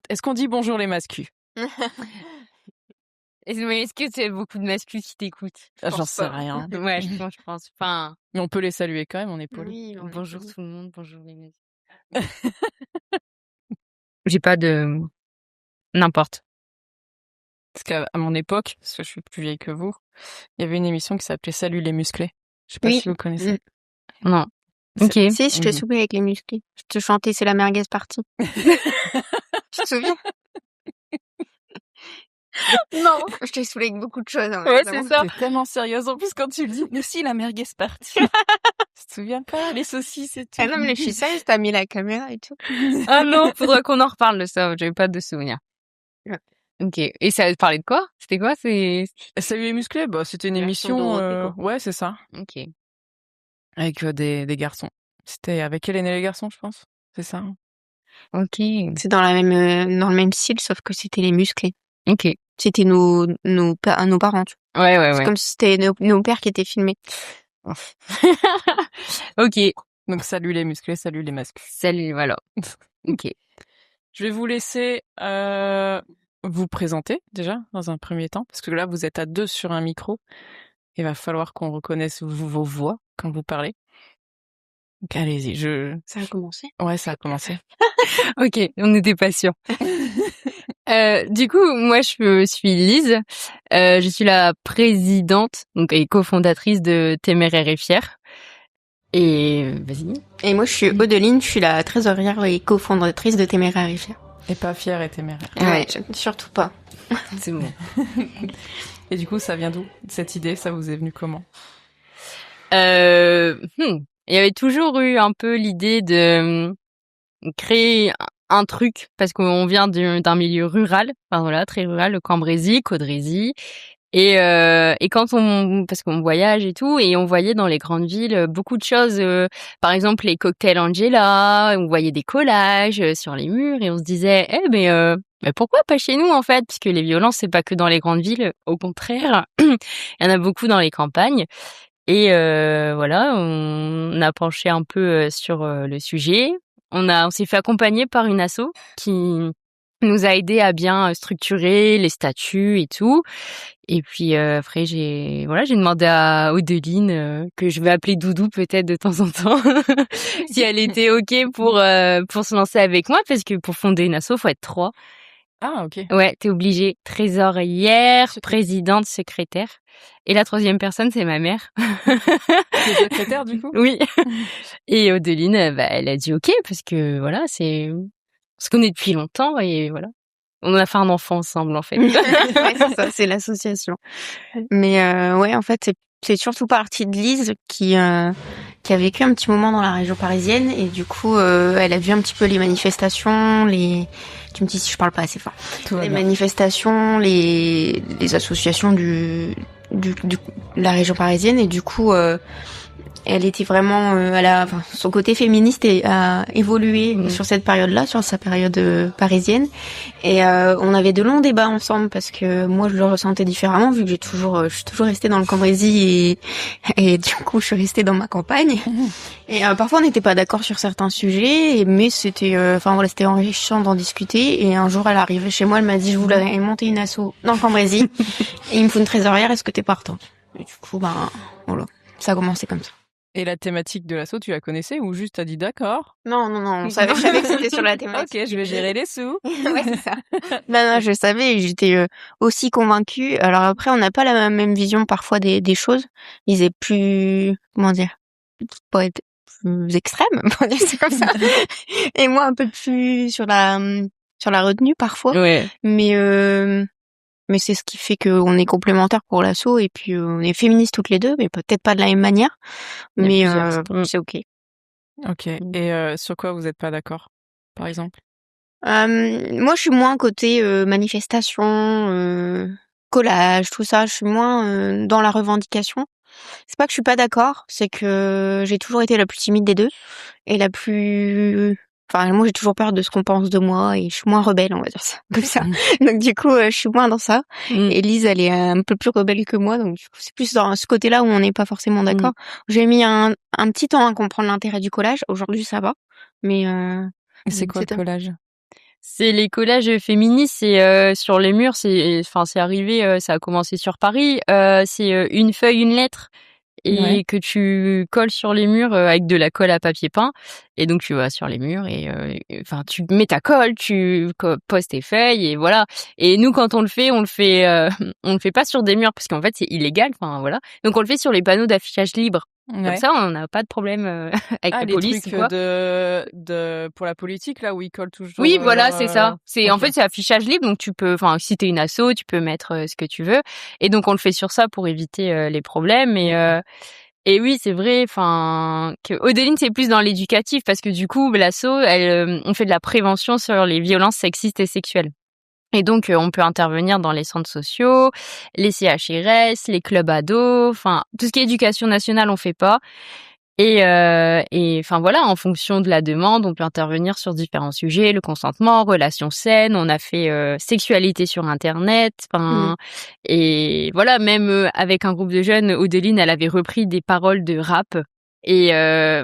Est-ce qu'on dit bonjour les mascus? Mais est-ce que c'est beaucoup de mascus qui t'écoutent? J'en sais rien. Ouais, je pense. Enfin, Mais on peut les saluer quand même, on est poli. Oui, on est bonjour poli. tout le monde, bonjour les mascus. J'ai pas de... N'importe. Parce qu'à mon époque, parce que je suis plus vieille que vous, il y avait une émission qui s'appelait Salut les musclés. Je sais pas Oui. si vous connaissez. Non. C'est- Ok. Si, je te souviens avec les musclés. Je te chantais C'est la merguez partie. Tu te souviens? Non, je t'ai saoulé avec beaucoup de choses. Hein, Ouais, évidemment. c'est ça. T'es tellement sérieuse en plus quand tu le dis. Mais si, la merguez partie. Tu te souviens pas, les saucisses et tout. Ah non, mais je suis sérieuse, t'as mis la caméra et tout. Ah non, faudrait qu'on en reparle de ça. J'avais pas de souvenir. Ouais. Ok. Et ça parlait de quoi? C'était quoi? Salut les musclés, bah c'était une Version émission. Dorothée, quoi. Ouais, c'est ça. Ok. Avec des garçons. C'était avec Hélène et les garçons, je pense. C'est ça. Hein. Ok. C'est dans le même style, sauf que c'était les musclés. Ok. C'était nos parents. Tu vois. Ouais, ouais, C'est ouais. comme si c'était nos pères qui étaient filmés. Ok. Donc salut les musclés, salut les mascus. Salut, voilà. Ok. Je vais vous laisser vous présenter déjà dans un premier temps, parce que là vous êtes à 2 sur un micro. Il va falloir qu'on reconnaisse vos voix quand vous parlez. Donc allez-y, Ça a commencé. Ouais, ça a commencé. Ok, on n'était pas sûrs. Du coup, moi, je suis Lise. Je suis la présidente, donc et cofondatrice de Téméraire et Fière. Et vas-y. Et moi, je suis Odeline, je suis la trésorière et cofondatrice de Téméraire et Fière. Et pas fier et téméraire. Ouais, surtout pas. C'est bon. Et du coup, ça vient d'où cette idée? Ça vous est venu comment? Il y avait toujours eu un peu l'idée de créer un truc parce qu'on vient d'un milieu rural, enfin voilà, très rural, le Cambrésis, Caudrésis. Et quand parce qu'on voyage et tout, et on voyait dans les grandes villes beaucoup de choses, par exemple les cocktails Angela, on voyait des collages sur les murs et on se disait, mais pourquoi pas chez nous en fait, puisque les violences c'est pas que dans les grandes villes, au contraire, il y en a beaucoup dans les campagnes. Et voilà, on a penché un peu sur le sujet. On s'est fait accompagner par une asso qui nous a aidé à bien structurer les statuts et tout. Et puis après j'ai demandé à Odeline que je vais appeler Doudou peut-être de temps en temps si elle était OK pour se lancer avec moi, parce que pour fonder une asso faut être 3. Ah, ok. Ouais, t'es obligée. Trésorière, présidente, secrétaire. Et la 3e personne, c'est ma mère. T'es secrétaire du coup? Oui. Et Odeline, elle a dit OK, parce que voilà, on se connaît depuis longtemps et voilà. On a fait un enfant ensemble, en fait. Ouais, c'est ça, c'est l'association. Mais ouais, en fait, c'est surtout partie de Lise qui a vécu un petit moment dans la région parisienne et du coup, elle a vu un petit peu les manifestations, tu me dis si je parle pas assez fort. Les manifestations, les associations de la région parisienne et du coup, elle était vraiment, son côté féministe a évolué sur cette période-là, sur sa période parisienne. Et on avait de longs débats ensemble parce que moi je le ressentais différemment vu que je suis toujours restée dans le Cambrésis et du coup je suis restée dans ma campagne. Et parfois on n'était pas d'accord sur certains sujets, mais c'était, c'était enrichissant d'en discuter. Et un jour elle est arrivée chez moi, elle m'a dit je voulais monter une asso dans le Cambrésis et il me faut une trésorière, est-ce que t'es partante? Et du coup voilà, ça a commencé comme ça. Et la thématique de l'assaut, tu la connaissais ou juste t'as dit d'accord? Non, je savais que c'était sur la thématique. Ok, je vais gérer les sous. Ouais, c'est ça. Non, je savais et j'étais aussi convaincue. Alors après, on n'a pas la même vision parfois des choses. Ils est plus, comment dire, pas être plus extrême, on va dire c'est comme ça. Et moi, un peu plus sur la retenue parfois. Ouais. Mais c'est ce qui fait qu'on est complémentaires pour l'assaut et puis on est féministes toutes les deux, mais peut-être pas de la même manière. Mais c'est ok. Ok. Et sur quoi vous êtes pas d'accord, par exemple? Moi, je suis moins côté manifestation, collage, tout ça. Je suis moins dans la revendication. C'est pas que je suis pas d'accord, c'est que j'ai toujours été la plus timide des deux et la plus. Enfin, moi, j'ai toujours peur de ce qu'on pense de moi et je suis moins rebelle, on va dire ça, comme ça. Donc, du coup, je suis moins dans ça. Et Lise, elle est un peu plus rebelle que moi, donc du coup, c'est plus dans ce côté-là où on n'est pas forcément d'accord. J'ai mis un petit temps à comprendre l'intérêt du collage. Aujourd'hui, ça va. Mais c'est quoi le collage? C'est les collages féministes, c'est sur les murs, c'est arrivé, ça a commencé sur Paris. C'est une feuille, une lettre et que tu colles sur les murs avec de la colle à papier peint. Et donc tu vas sur les murs et enfin tu mets ta colle, tu poses tes feuilles et voilà. Et nous quand on le fait, on le fait pas sur des murs parce qu'en fait c'est illégal. Enfin voilà. Donc on le fait sur les panneaux d'affichage libre. Comme ça, on n'a pas de problème avec la les police trucs ou quoi. pour la politique là où ils collent toujours. Oui, voilà, c'est ça. C'est ok. en fait c'est affichage libre, donc tu peux, enfin si t'es une asso, tu peux mettre ce que tu veux. Et donc on le fait sur ça pour éviter les problèmes. Et oui, c'est vrai. Enfin, que Odeline c'est plus dans l'éducatif parce que du coup l'asso, on fait de la prévention sur les violences sexistes et sexuelles. Et donc on peut intervenir dans les centres sociaux, les CHRS, les clubs ados, enfin tout ce qui est éducation nationale on fait pas. Et enfin voilà, en fonction de la demande, on peut intervenir sur différents sujets, le consentement, relations saines, on a fait sexualité sur internet, enfin et voilà, même avec un groupe de jeunes, Odeline, elle avait repris des paroles de rap et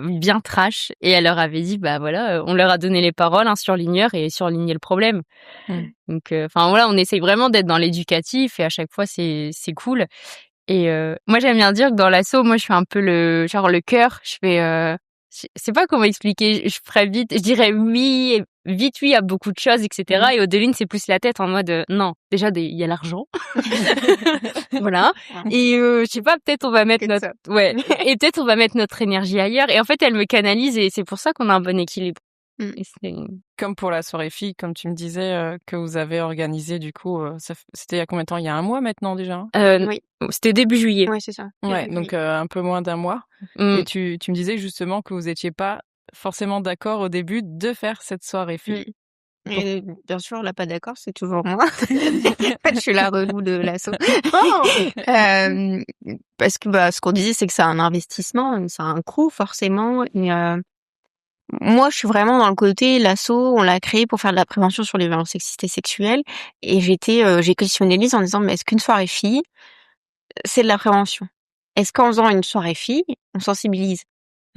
bien trash et elle leur avait dit bah voilà, on leur a donné les paroles, un surligneur et surligner le problème. Donc enfin voilà, on essaye vraiment d'être dans l'éducatif et à chaque fois c'est cool. Et moi j'aime bien dire que dans l'asso, moi je fais un peu le cœur, je fais je sais pas comment expliquer, je ferais vite, je dirais oui, vite oui à beaucoup de choses, etc. Et Odeline c'est plus la tête en mode non, déjà il y a l'argent, voilà. Et je sais pas, peut-être on va mettre et peut-être on va mettre notre énergie ailleurs. Et en fait elle me canalise et c'est pour ça qu'on a un bon équilibre. Et comme pour la soirée fille, comme tu me disais que vous avez organisé du coup, c'était il y a combien de temps? Il y a un mois maintenant déjà? Oui. C'était début juillet. Ouais, c'est ça. Ouais, donc un peu moins d'un mois. Et tu me disais justement que vous étiez pas forcément d'accord au début de faire cette soirée fille. Et bien sûr, là, pas d'accord, c'est toujours moi. En fait, je suis la relou de l'asso. Parce que ce qu'on disait, c'est que c'est un investissement, ça a un coût forcément. Et moi, je suis vraiment dans le côté l'asso, on l'a créé pour faire de la prévention sur les violences sexistes et sexuelles. Et j'ai questionné Lise en disant, mais est-ce qu'une soirée fille, c'est de la prévention? Est-ce qu'en faisant une soirée fille, on sensibilise?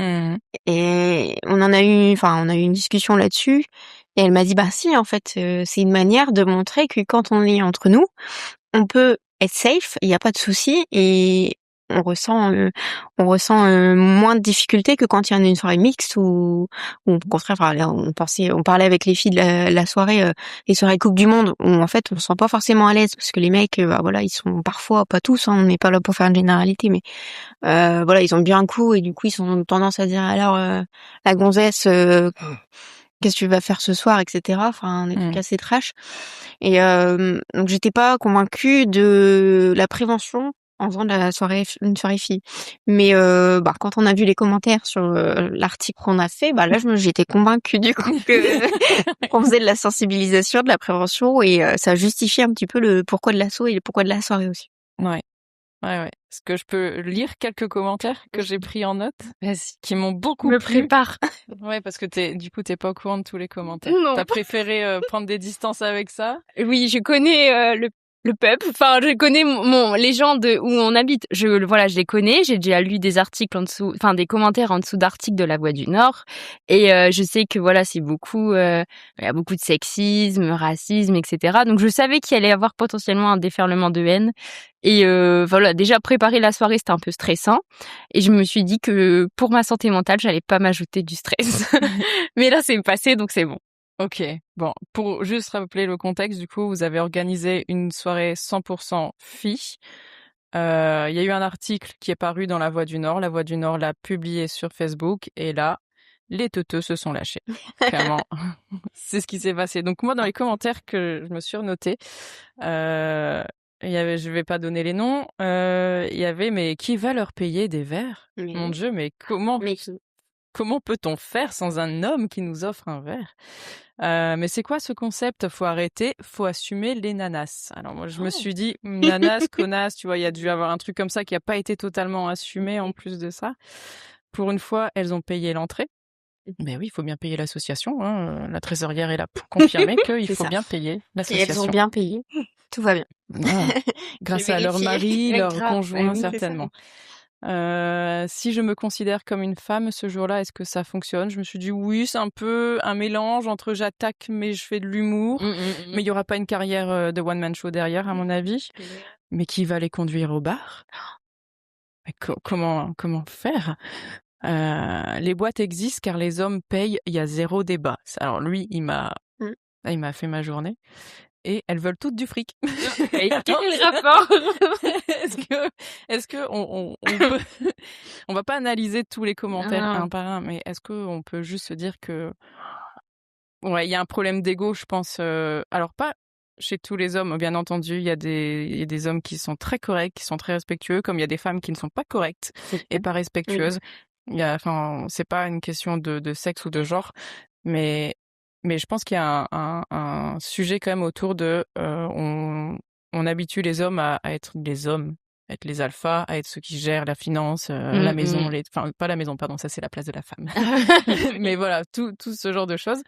Et on a eu une discussion là-dessus. Et elle m'a dit, bah si, en fait, c'est une manière de montrer que quand on est entre nous, on peut être safe, il n'y a pas de souci, et on ressent moins de difficultés que quand il y en a une soirée mixte ou au contraire, enfin, là, on parlait avec les filles de la soirée, les soirées Coupe du Monde, où en fait on se sent pas forcément à l'aise parce que les mecs, voilà, ils sont parfois, pas tous, hein, on n'est pas là pour faire une généralité, mais voilà, ils ont bien un coup et du coup ils ont tendance à dire alors la gonzesse, qu'est-ce que tu vas faire ce soir, etc. Enfin, des trucs assez trash. Et donc j'étais pas convaincue de la prévention en faisant de une soirée fille. Mais quand on a vu les commentaires sur l'article qu'on a fait, là j'étais convaincue du coup que qu'on faisait de la sensibilisation, de la prévention, et ça justifie un petit peu le pourquoi de l'assaut et le pourquoi de la soirée aussi. Ouais. Est-ce que je peux lire quelques commentaires que j'ai pris en note? Vas-y. Qui m'ont beaucoup Me plu. prépare. Ouais, parce que t'es pas au courant de tous les commentaires. Non. T'as préféré prendre des distances avec ça? Oui, je connais le peuple. Enfin, je connais les gens de où on habite. Je les connais. J'ai déjà lu des articles en dessous, enfin des commentaires en dessous d'articles de La Voix du Nord. Et je sais que voilà, c'est beaucoup. Il y a beaucoup de sexisme, racisme, etc. Donc je savais qu'il allait y avoir potentiellement un déferlement de haine. Et voilà, déjà préparer la soirée, c'était un peu stressant. Et je me suis dit que pour ma santé mentale, j'allais pas m'ajouter du stress. Mais là, c'est passé, donc c'est bon. Ok, bon, pour juste rappeler le contexte, du coup, vous avez organisé une soirée 100% filles. Il y a eu un article qui est paru dans La Voix du Nord. La Voix du Nord l'a publié sur Facebook et là, les teuteux se sont lâchés. Clairement, c'est ce qui s'est passé. Donc moi, dans les commentaires que je me suis noté, il y avait, je vais pas donner les noms, il y avait, mais qui va leur payer des verres? Mon Dieu, mais comment peut-on faire sans un homme qui nous offre un verre? Mais c'est quoi ce concept? Faut arrêter, faut assumer les nanas. Alors moi, je me suis dit, nanas, connasse, tu vois, il y a dû avoir un truc comme ça qui a pas été totalement assumé en plus de ça. Pour une fois, elles ont payé l'entrée. Mais oui, il faut bien payer l'association, hein. La trésorière est là pour confirmer qu'il faut bien payer l'association. Et elles ont bien payé. Tout va bien. Grâce à leur mari, leur conjoint, certainement. Si je me considère comme une femme ce jour-là, est-ce que ça fonctionne? Je me suis dit: «Oui, c'est un peu un mélange entre j'attaque, mais je fais de l'humour, mais il y aura pas une carrière, de one man show derrière, à mon avis. Mais qui va les conduire au bar? Mais comment faire?» Les boîtes existent car les hommes payent, il y a 0 débat. Alors lui, Mmh. il m'a fait ma journée et elles veulent toutes du fric. Et quel est le rapport? Est-ce que on peut on va pas analyser tous les commentaires Non. un par un, mais est-ce qu'on peut juste se dire que ouais, il y a un problème d'ego, je pense, alors pas chez tous les hommes, bien entendu, il y a des hommes qui sont très corrects, qui sont très respectueux, comme il y a des femmes qui ne sont pas correctes et pas Oui. respectueuses. Enfin, c'est pas une question de sexe ou de genre, mais je pense qu'il y a un sujet quand même autour de, on habitue les hommes à être les hommes, à être les alphas, à être ceux qui gèrent la finance, la maison, enfin pas la maison, pardon, ça c'est la place de la femme. Mais voilà, tout ce genre de choses.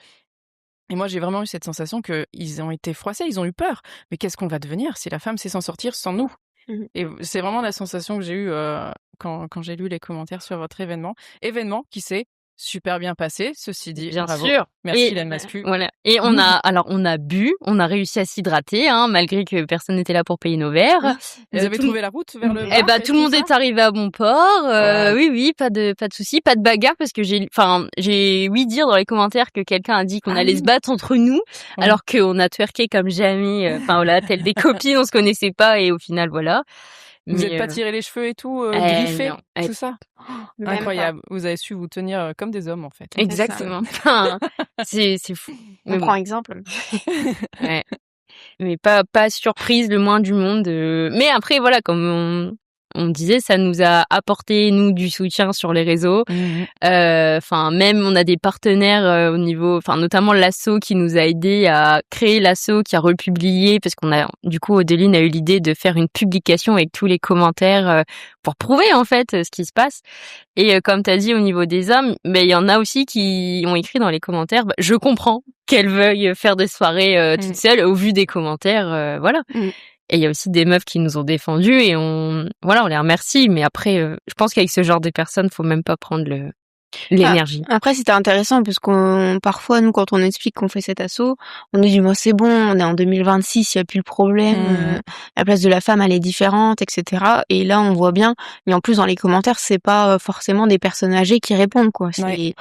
Et moi, j'ai vraiment eu cette sensation qu'ils ont été froissés, ils ont eu peur. Mais qu'est-ce qu'on va devenir si la femme sait s'en sortir sans nous? Mmh. Et c'est vraiment la sensation que j'ai eue quand j'ai lu les commentaires sur votre événement. Événement qui s'est super bien passé, ceci dit. Bien Bravo. sûr. Merci, Et Hélène Mascu. voilà. Et on a bu, on a réussi à s'hydrater, hein, malgré que personne n'était là pour payer nos verres. Vous avez tout- trouvé la route vers le bar? Eh ben, tout le monde ça est arrivé à bon port. Wow. Oui, pas de souci, pas de bagarre parce que j'ai ouï dire dans les commentaires que quelqu'un a dit qu'on allait se battre entre nous, Ouais. alors qu'on a twerké comme jamais. Enfin voilà, telles des copines, on se connaissait pas et au final voilà. Vous Mais, êtes pas tiré les cheveux et tout, eh griffés, non, tout ça? Même pas. Incroyable. Vous avez su vous tenir comme des hommes, en fait. ça. exactement. Enfin, c'est fou. On Mais bon, prend exemple. ouais. Mais pas surprise le moins du monde. Mais après voilà, comme on disait, ça nous a apporté nous du soutien sur les réseaux. Mhm. Enfin même on a des partenaires au niveau, enfin notamment l'asso qui nous a aidé à créer l'asso, qui a republié parce qu'on a du coup Odeline a eu l'idée de faire une publication avec tous les commentaires pour prouver en fait ce qui se passe. Et comme tu as dit au niveau des hommes, mais il y en a aussi qui ont écrit dans les commentaires je comprends qu'elles veuillent faire des soirées toutes seules au vu des commentaires voilà. Mm. Et il y a aussi des meufs qui nous ont défendues et on les remercie, mais après je pense qu'avec ce genre de personnes, faut même pas prendre l'énergie. Après, c'était intéressant parce parfois, nous, quand on explique qu'on fait cet assaut, on nous dit, moi, c'est bon, on est en 2026, il n'y a plus le problème, la place de la femme, elle est différente, etc. Et là, on voit bien, mais en plus, dans les commentaires, c'est pas forcément des personnes âgées qui répondent, quoi. Ouais.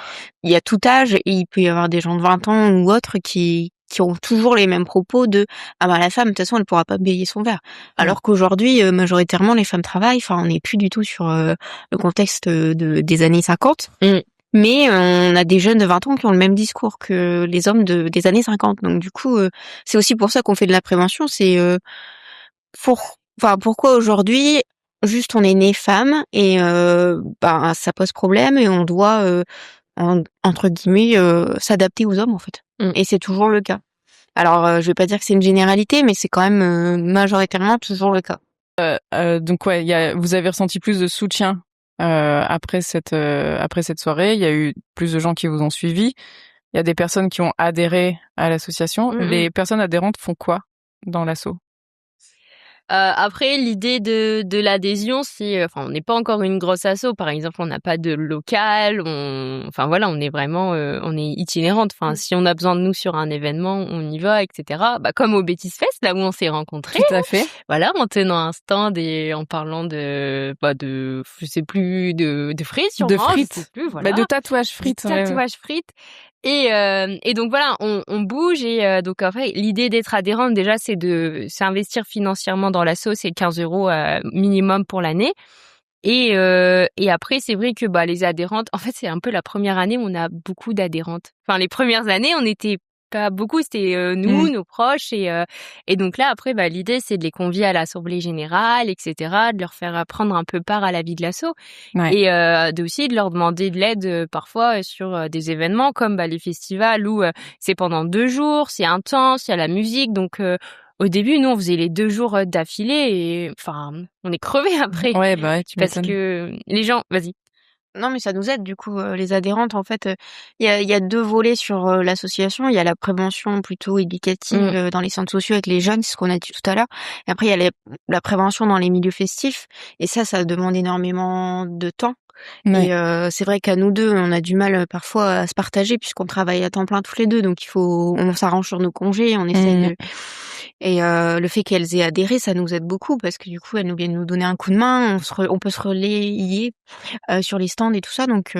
Il y a tout âge et il peut y avoir des gens de 20 ans ou autres qui ont toujours les mêmes propos de ah bah la femme de toute façon elle pourra pas payer son verre, alors qu'aujourd'hui majoritairement les femmes travaillent, enfin on n'est plus du tout sur le contexte des années 50. Mais on a des jeunes de 20 ans qui ont le même discours que les hommes des années 50. Donc du coup c'est aussi pour ça qu'on fait de la prévention, c'est pourquoi aujourd'hui juste on est né femme et ben ça pose problème et on doit entre guillemets s'adapter aux hommes en fait. Et c'est toujours le cas. Alors je vais pas dire que c'est une généralité, mais c'est quand même majoritairement toujours le cas. Donc ouais, vous avez ressenti plus de soutien après cette soirée. Il y a eu plus de gens qui vous ont suivi. Il y a des personnes qui ont adhéré à l'association. Les personnes adhérentes font quoi dans l'asso? Après, l'idée de l'adhésion, c'est, enfin, on n'est pas encore une grosse asso. Par exemple, on n'a pas de local. Enfin voilà, on est vraiment, on est itinérante. Enfin, si on a besoin de nous sur un événement, on y va, etc. Bah, comme au Bêtise Fest, là où on s'est rencontrés. Tout à fait. Voilà, en tenant un stand et en parlant je sais plus, de frites sûrement. De frites. Je sais plus, voilà. Bah, de tatouages frites. Tatouage frites. Et donc voilà, on bouge et donc en fait l'idée d'être adhérente déjà c'est de s'investir financièrement dans l'asso, c'est 15 € minimum pour l'année. Et après c'est vrai que les adhérentes, en fait c'est un peu la première année où on a beaucoup d'adhérentes. Enfin les premières années on était pas beaucoup, c'était nous, nos proches et donc là après l'idée c'est de les convier à l'assemblée générale, etc., de leur faire prendre un peu part à la vie de l'asso. Ouais. Et aussi de leur demander de l'aide parfois sur des événements comme les festivals où c'est pendant 2 jours, c'est intense, il y a la musique. Donc au début, nous, on faisait les 2 jours d'affilée et enfin, on est crevés après. Ouais, tu Parce m'étonnes. que les gens... Vas-y. Non, mais ça nous aide du coup, les adhérentes en fait, il y a 2 volets sur, l'association. Il y a la prévention plutôt éducative, dans les centres sociaux avec les jeunes, c'est ce qu'on a dit tout à l'heure. Et après il y a la prévention dans les milieux festifs et ça demande énormément de temps. Ouais. Et c'est vrai qu'à nous 2, on a du mal, parfois à se partager puisqu'on travaille à temps plein tous les 2, donc on s'arrange sur nos congés, on essaye de le fait qu'elles aient adhéré, ça nous aide beaucoup parce que du coup, elles nous viennent nous donner un coup de main, on peut se relayer, sur les stands et tout ça, donc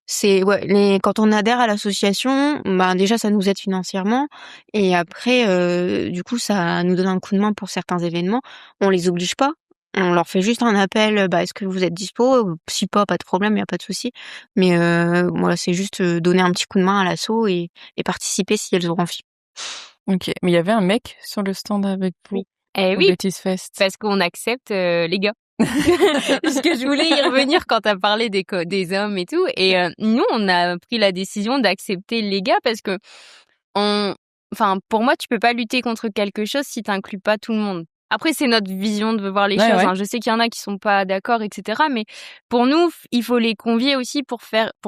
c'est ouais, quand on adhère à l'association, ben, déjà ça nous aide financièrement et après, du coup, ça nous donne un coup de main pour certains événements. On les oblige pas, on leur fait juste un appel, bah: «Est-ce que vous êtes dispo?» Si pas, pas de problème, il y a pas de souci. Mais voilà, c'est juste, donner un petit coup de main à l'asso et participer si elles ont envie. OK. Mais il y avait un mec sur le stand avec vous Eh au oui, Bêtise Fest? parce qu'on accepte les gars. Parce que je voulais y revenir quand t'as parlé des hommes et tout. Et nous, on a pris la décision d'accepter les gars parce que enfin, pour moi, tu peux pas lutter contre quelque chose si t'inclus pas tout le monde. Après, c'est notre vision de voir les Ouais, choses. ouais. Hein. Je sais qu'il y en a qui sont pas d'accord, etc. Mais pour nous, il faut les convier aussi pour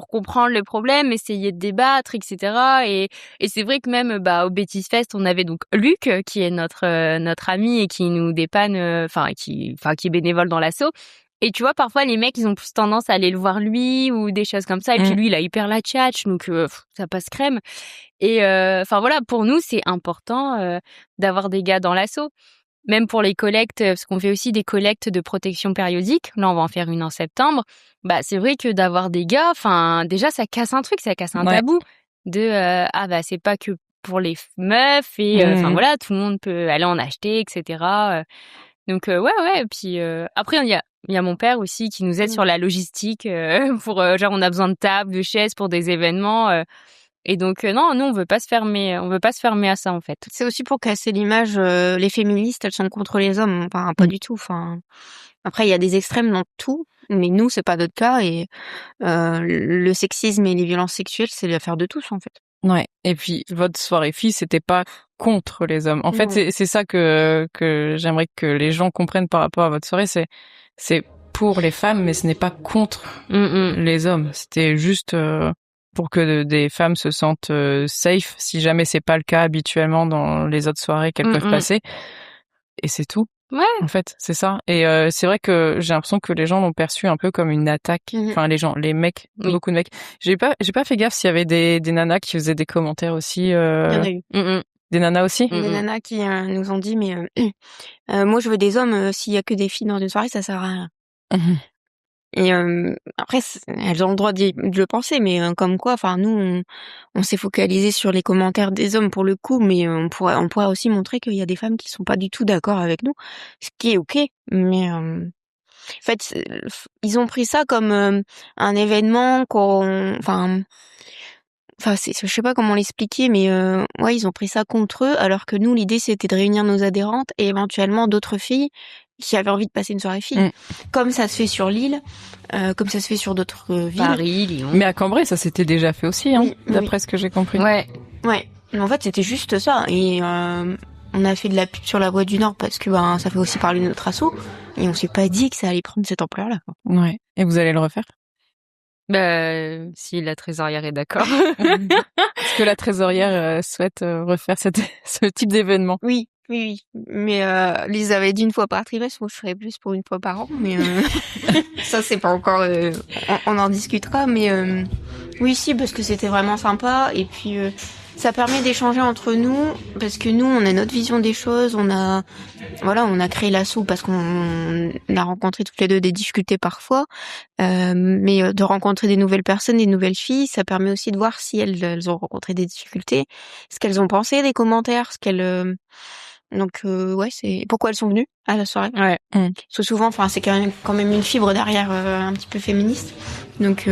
comprendre le problème, essayer de débattre, etc. Et c'est vrai que même, au Bêtise Fest, on avait donc Luc, qui est notre ami et qui nous dépanne, qui est bénévole dans l'asso. Et tu vois, parfois, les mecs, ils ont plus tendance à aller le voir lui ou des choses comme ça. Et puis lui, il a hyper la tchatch, donc ça passe crème. Et voilà, pour nous, c'est important d'avoir des gars dans l'asso. Même pour les collectes, parce qu'on fait aussi des collectes de protection périodique. Là, on va en faire une en septembre. C'est vrai que d'avoir des gars, déjà, ça casse un truc, ça casse un tabou de c'est pas que pour les meufs et voilà, tout le monde peut aller en acheter, etc. Donc ouais. Et puis après, il y a mon père aussi qui nous aide sur la logistique pour genre on a besoin de tables, de chaises pour des événements. Et donc non, nous on veut pas se fermer à ça en fait. C'est aussi pour casser l'image, les féministes, elles sont contre les hommes. Enfin, pas du tout. Enfin, après, il y a des extrêmes dans tout, mais nous, c'est pas notre cas. Et le sexisme et les violences sexuelles, c'est l'affaire de tous, en fait. Ouais. Et puis, votre soirée fille, c'était pas contre les hommes. En fait, c'est ça que j'aimerais que les gens comprennent par rapport à votre soirée. C'est pour les femmes, mais ce n'est pas contre les hommes. C'était juste pour que des femmes se sentent safe, si jamais c'est pas le cas habituellement dans les autres soirées qu'elles peuvent passer. Et c'est tout. Ouais. En fait, c'est ça. Et c'est vrai que j'ai l'impression que les gens l'ont perçu un peu comme une attaque. Enfin, les mecs, beaucoup de mecs. J'ai pas fait gaffe s'il y avait des nanas qui faisaient des commentaires aussi. Il y en a eu. Des nanas aussi. Des nanas qui nous ont dit, mais moi, je veux des hommes. S'il y a que des filles dans une soirée, ça sert à rien. Et après, elles ont le droit de le penser, mais comme quoi, enfin, nous, on s'est focalisé sur les commentaires des hommes pour le coup, mais on pourrait aussi montrer qu'il y a des femmes qui sont pas du tout d'accord avec nous, ce qui est ok. Mais en fait, ils ont pris ça comme un événement je sais pas comment l'expliquer, mais ouais, ils ont pris ça contre eux, alors que nous, l'idée, c'était de réunir nos adhérentes et éventuellement d'autres filles qui avaient envie de passer une soirée fille. Comme ça se fait sur l'île, comme ça se fait sur d'autres villes. Paris, Lyon. Mais à Cambrai, ça s'était déjà fait aussi, hein, d'après ce que j'ai compris. Ouais. Ouais. Mais en fait, c'était juste ça. Et on a fait de la pub sur la Voie du Nord parce que ça fait aussi parler de notre asso. Et on s'est pas dit que ça allait prendre cette ampleur-là. Ouais. Et vous allez le refaire? Si la trésorière est d'accord. Est-ce que la trésorière souhaite refaire ce type d'événement? Oui. Mais Lise avait dit une fois par trimestre, moi je ferais plus pour une fois par an. Mais ça, c'est pas encore... on en discutera. Mais oui, si, parce que c'était vraiment sympa. Et puis... ça permet d'échanger entre nous parce que nous, on a notre vision des choses. On a créé l'asso parce qu'on a rencontré toutes les deux des difficultés parfois. Mais de rencontrer des nouvelles personnes, des nouvelles filles, ça permet aussi de voir si elles ont rencontré des difficultés, ce qu'elles ont pensé des commentaires, donc ouais, c'est pourquoi elles sont venues à la soirée. Ouais. Parce que souvent, c'est quand même une fibre derrière un petit peu féministe. Donc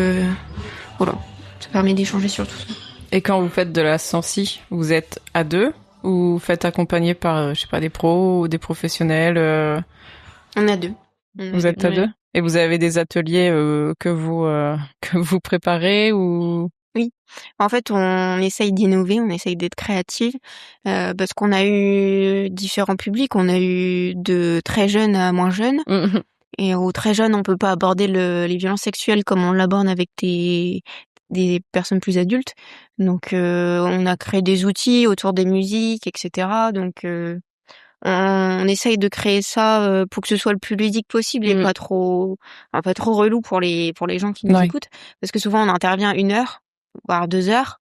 voilà, ça permet d'échanger sur tout ça. Et quand vous faites de la sensi, vous êtes à deux ou vous faites accompagner par, je sais pas, des pros ou des professionnels On est à deux. Vous êtes à deux? Et vous avez des ateliers que vous préparez ou? Oui. En fait, on essaye d'innover, on essaye d'être créative parce qu'on a eu différents publics. On a eu de très jeunes à moins jeunes. et où très jeune, on peut pas aborder les violences sexuelles comme on l'aborde avec des personnes plus adultes. Donc, on a créé des outils autour des musiques, etc. Donc, on essaye de créer ça pour que ce soit le plus ludique possible et pas trop relou pour les gens qui nous écoutent, parce que souvent on intervient 1 heure voire 2 heures.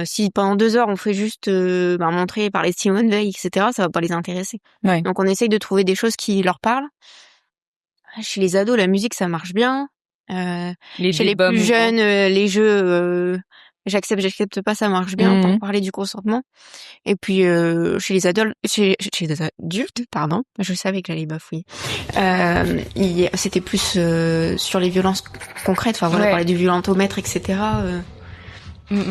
Si pendant 2 heures on fait juste montrer, parler de Simone Veil, etc., ça va pas les intéresser. Donc on essaye de trouver des choses qui leur parlent. Chez les ados, la musique ça marche bien. Chez les plus jeunes, les jeux j'accepte pas, ça marche bien pour parler du consentement. Et puis chez les adultes, pardon, je savais que j'allais bafouiller. C'était plus sur les violences concrètes, enfin voilà, parler du violentomètre, etc. Ouais,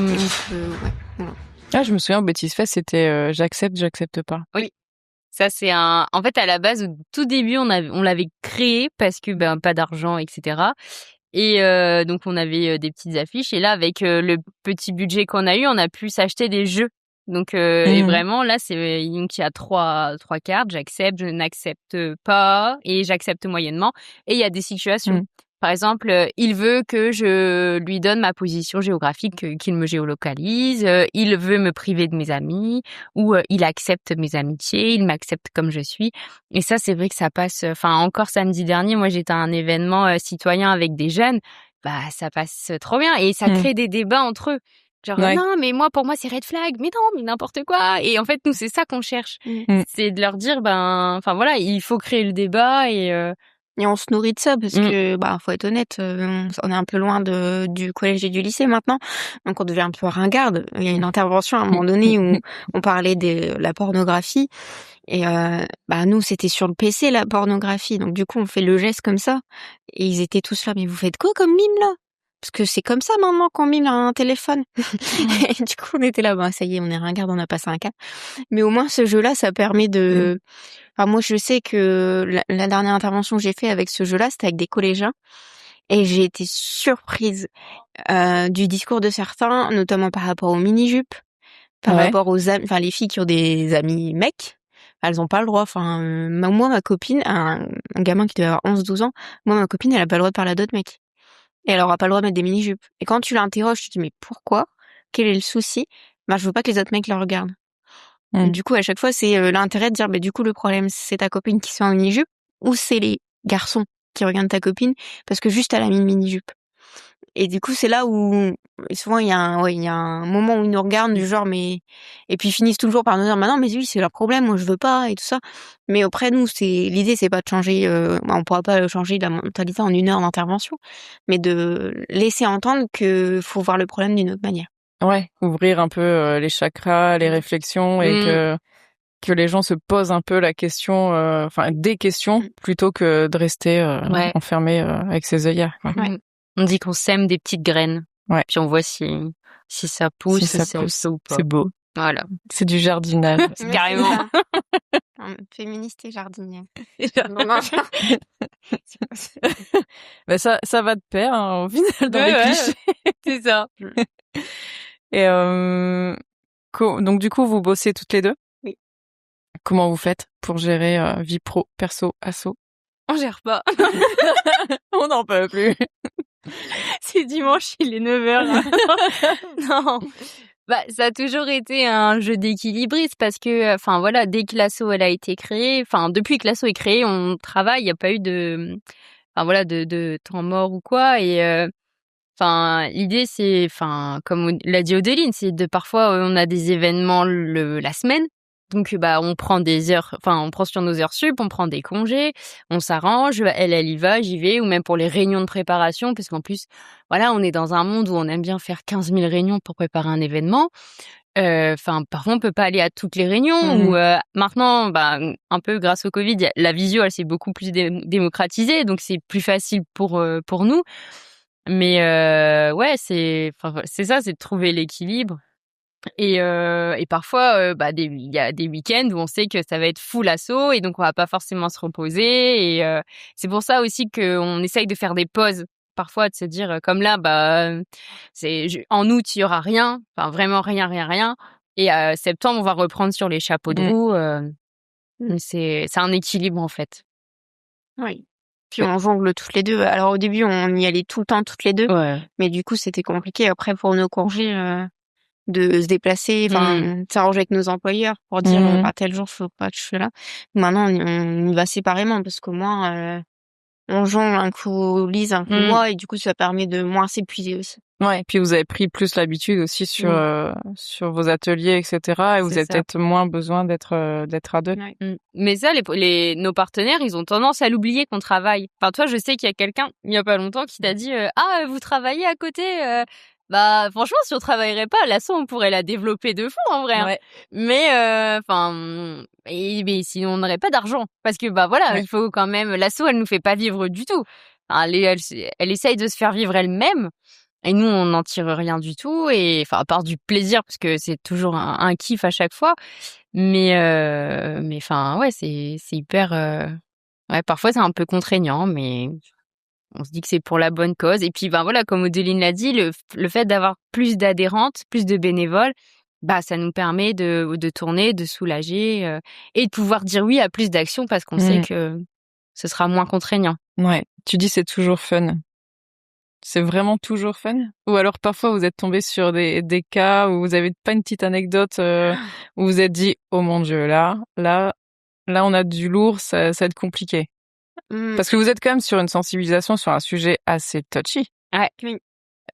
voilà. Ah, je me souviens, Bêtise Fest, c'était j'accepte pas. Oui. Ça, c'est en fait, à la base, au tout début, on l'avait créé parce que, pas d'argent, etc. Et donc, on avait des petites affiches. Et là, avec le petit budget qu'on a eu, on a pu s'acheter des jeux. Donc, et vraiment, là, donc, il y a trois cartes. J'accepte, je n'accepte pas et j'accepte moyennement. Et il y a des situations. Par exemple, il veut que je lui donne ma position géographique, qu'il me géolocalise, il veut me priver de mes amis, ou il accepte mes amitiés, il m'accepte comme je suis. Et ça, c'est vrai que ça passe. Enfin, encore samedi dernier, moi, j'étais à un événement citoyen avec des jeunes. Ça passe trop bien et ça crée des débats entre eux. Genre, non, mais pour moi, c'est red flag. Mais non, mais n'importe quoi. Et en fait, nous, c'est ça qu'on cherche. C'est de leur dire, enfin voilà, il faut créer le débat et on se nourrit de ça parce que faut être honnête, on est un peu loin du collège et du lycée maintenant, donc on devient un peu ringarde. Il y a une intervention à un moment donné où on parlait de la pornographie et nous c'était sur le PC la pornographie, donc du coup on fait le geste comme ça et ils étaient tous là, mais vous faites quoi comme mime là? Parce que c'est comme ça maintenant qu'on mime un téléphone. Et du coup on était là, ça y est, on est ringarde, on a passé un cap. Mais au moins ce jeu-là, ça permet de... Enfin, moi, je sais que la dernière intervention que j'ai fait avec ce jeu-là, c'était avec des collégiens. Et j'ai été surprise du discours de certains, notamment par rapport aux mini-jupes, par rapport aux amis, enfin les filles qui ont des amis mecs, elles ont pas le droit. Enfin, moi, ma copine, un gamin qui devait avoir 11-12 ans, moi, ma copine, elle a pas le droit de parler à d'autres mecs. Et elle aura pas le droit de mettre des mini-jupes. Et quand tu l'interroges, tu te dis, mais pourquoi? Quel est le souci? Je veux pas que les autres mecs la regardent. Du coup, à chaque fois, c'est l'intérêt de dire, du coup, le problème, c'est ta copine qui soit en mini-jupe ou c'est les garçons qui regardent ta copine parce que juste elle a mis une mini-jupe. Et du coup, c'est là où souvent il y a un moment où ils nous regardent du genre, mais et puis ils finissent toujours par nous dire, non, mais oui, c'est leur problème, moi je veux pas et tout ça. Mais auprès nous, l'idée, c'est pas de changer, on pourra pas changer la mentalité en 1 heure d'intervention, mais de laisser entendre que faut voir le problème d'une autre manière. Ouais, ouvrir un peu les chakras, les réflexions et que les gens se posent un peu la question, des questions plutôt que de rester enfermés avec ses œillères. On dit qu'on sème des petites graines. Puis on voit si ça pousse, si ça pousse ou pas. C'est beau. Voilà. C'est du jardinage. Carrément. Féministe et jardinière. Ça va de pair, au final, dans les clichés. C'est ça. Et donc du coup, vous bossez toutes les deux? Oui. Comment vous faites pour gérer vie pro, perso, asso? On gère pas. On n'en peut plus. C'est dimanche, il est 9h. Non. Ça a toujours été un jeu d'équilibriste parce que, dès que l'asso elle a été créée, depuis que l'asso est créée, on travaille, il n'y a pas eu de temps mort ou quoi. Et l'idée c'est, comme l'a dit Odeline, c'est de parfois on a des événements la semaine. Donc on prend des heures, on prend sur nos heures sup, on prend des congés, on s'arrange, elle y va, j'y vais, ou même pour les réunions de préparation, parce qu'en plus, on est dans un monde où on aime bien faire 15 000 réunions pour préparer un événement. Parfois on peut pas aller à toutes les réunions, ou maintenant, un peu grâce au Covid, la visio, elle s'est beaucoup plus démocratisée, donc c'est plus facile pour nous. Mais c'est ça, c'est de trouver l'équilibre. Et parfois, il y a des week-ends où on sait que ça va être full assaut et donc on va pas forcément se reposer. Et c'est pour ça aussi qu'on essaye de faire des pauses parfois, de se dire comme là, en août il y aura rien, vraiment rien. Et septembre on va reprendre sur les chapeaux de roue. C'est un équilibre en fait. Oui. Puis on jongle toutes les deux. Alors au début, on y allait tout le temps toutes les deux, Ouais. mais du coup, c'était compliqué après pour nos congés de se déplacer, enfin, s'arranger avec nos employeurs pour dire tel jour faut pas que je sois là. Maintenant, on y va séparément parce qu'au moins on jongle un coup Lise, un coup moi, et du coup, ça permet de moins s'épuiser aussi. Ouais, puis vous avez pris plus l'habitude aussi sur vos ateliers, etc. Et vous C'est avez ça. peut-être moins besoin d'être à deux. Ouais. Mais ça, nos partenaires, ils ont tendance à l'oublier qu'on travaille. Enfin, toi, je sais qu'il y a quelqu'un, il y a pas longtemps, qui t'a dit ah, vous travaillez à côté Bah, franchement, si on travaillerait pas, l'asso, on pourrait la développer de fou, en vrai. Hein. Ouais. Mais, mais sinon, on n'aurait pas d'argent. Parce que, bah voilà, Ouais. il faut quand même... L'asso, elle nous fait pas vivre du tout. Enfin, elle essaye de se faire vivre elle-même. Et nous, on n'en tire rien du tout. Et, enfin, à part du plaisir, parce que c'est toujours un kiff à chaque fois. Mais enfin, ouais, c'est hyper... Ouais, parfois, c'est un peu contraignant, mais... On se dit que c'est pour la bonne cause. Et puis, ben voilà, comme Odeline l'a dit, le fait d'avoir plus d'adhérentes, plus de bénévoles, bah, ça nous permet de tourner, de soulager et de pouvoir dire oui à plus d'actions parce qu'on sait que ce sera moins contraignant. Ouais. Tu dis c'est toujours fun. C'est vraiment toujours fun? Ou alors parfois vous êtes tombé sur des cas où vous avez pas une petite anecdote où vous êtes dit oh mon Dieu, là on a du lourd, ça va être compliqué. Parce que vous êtes quand même sur une sensibilisation sur un sujet assez touchy. Ouais.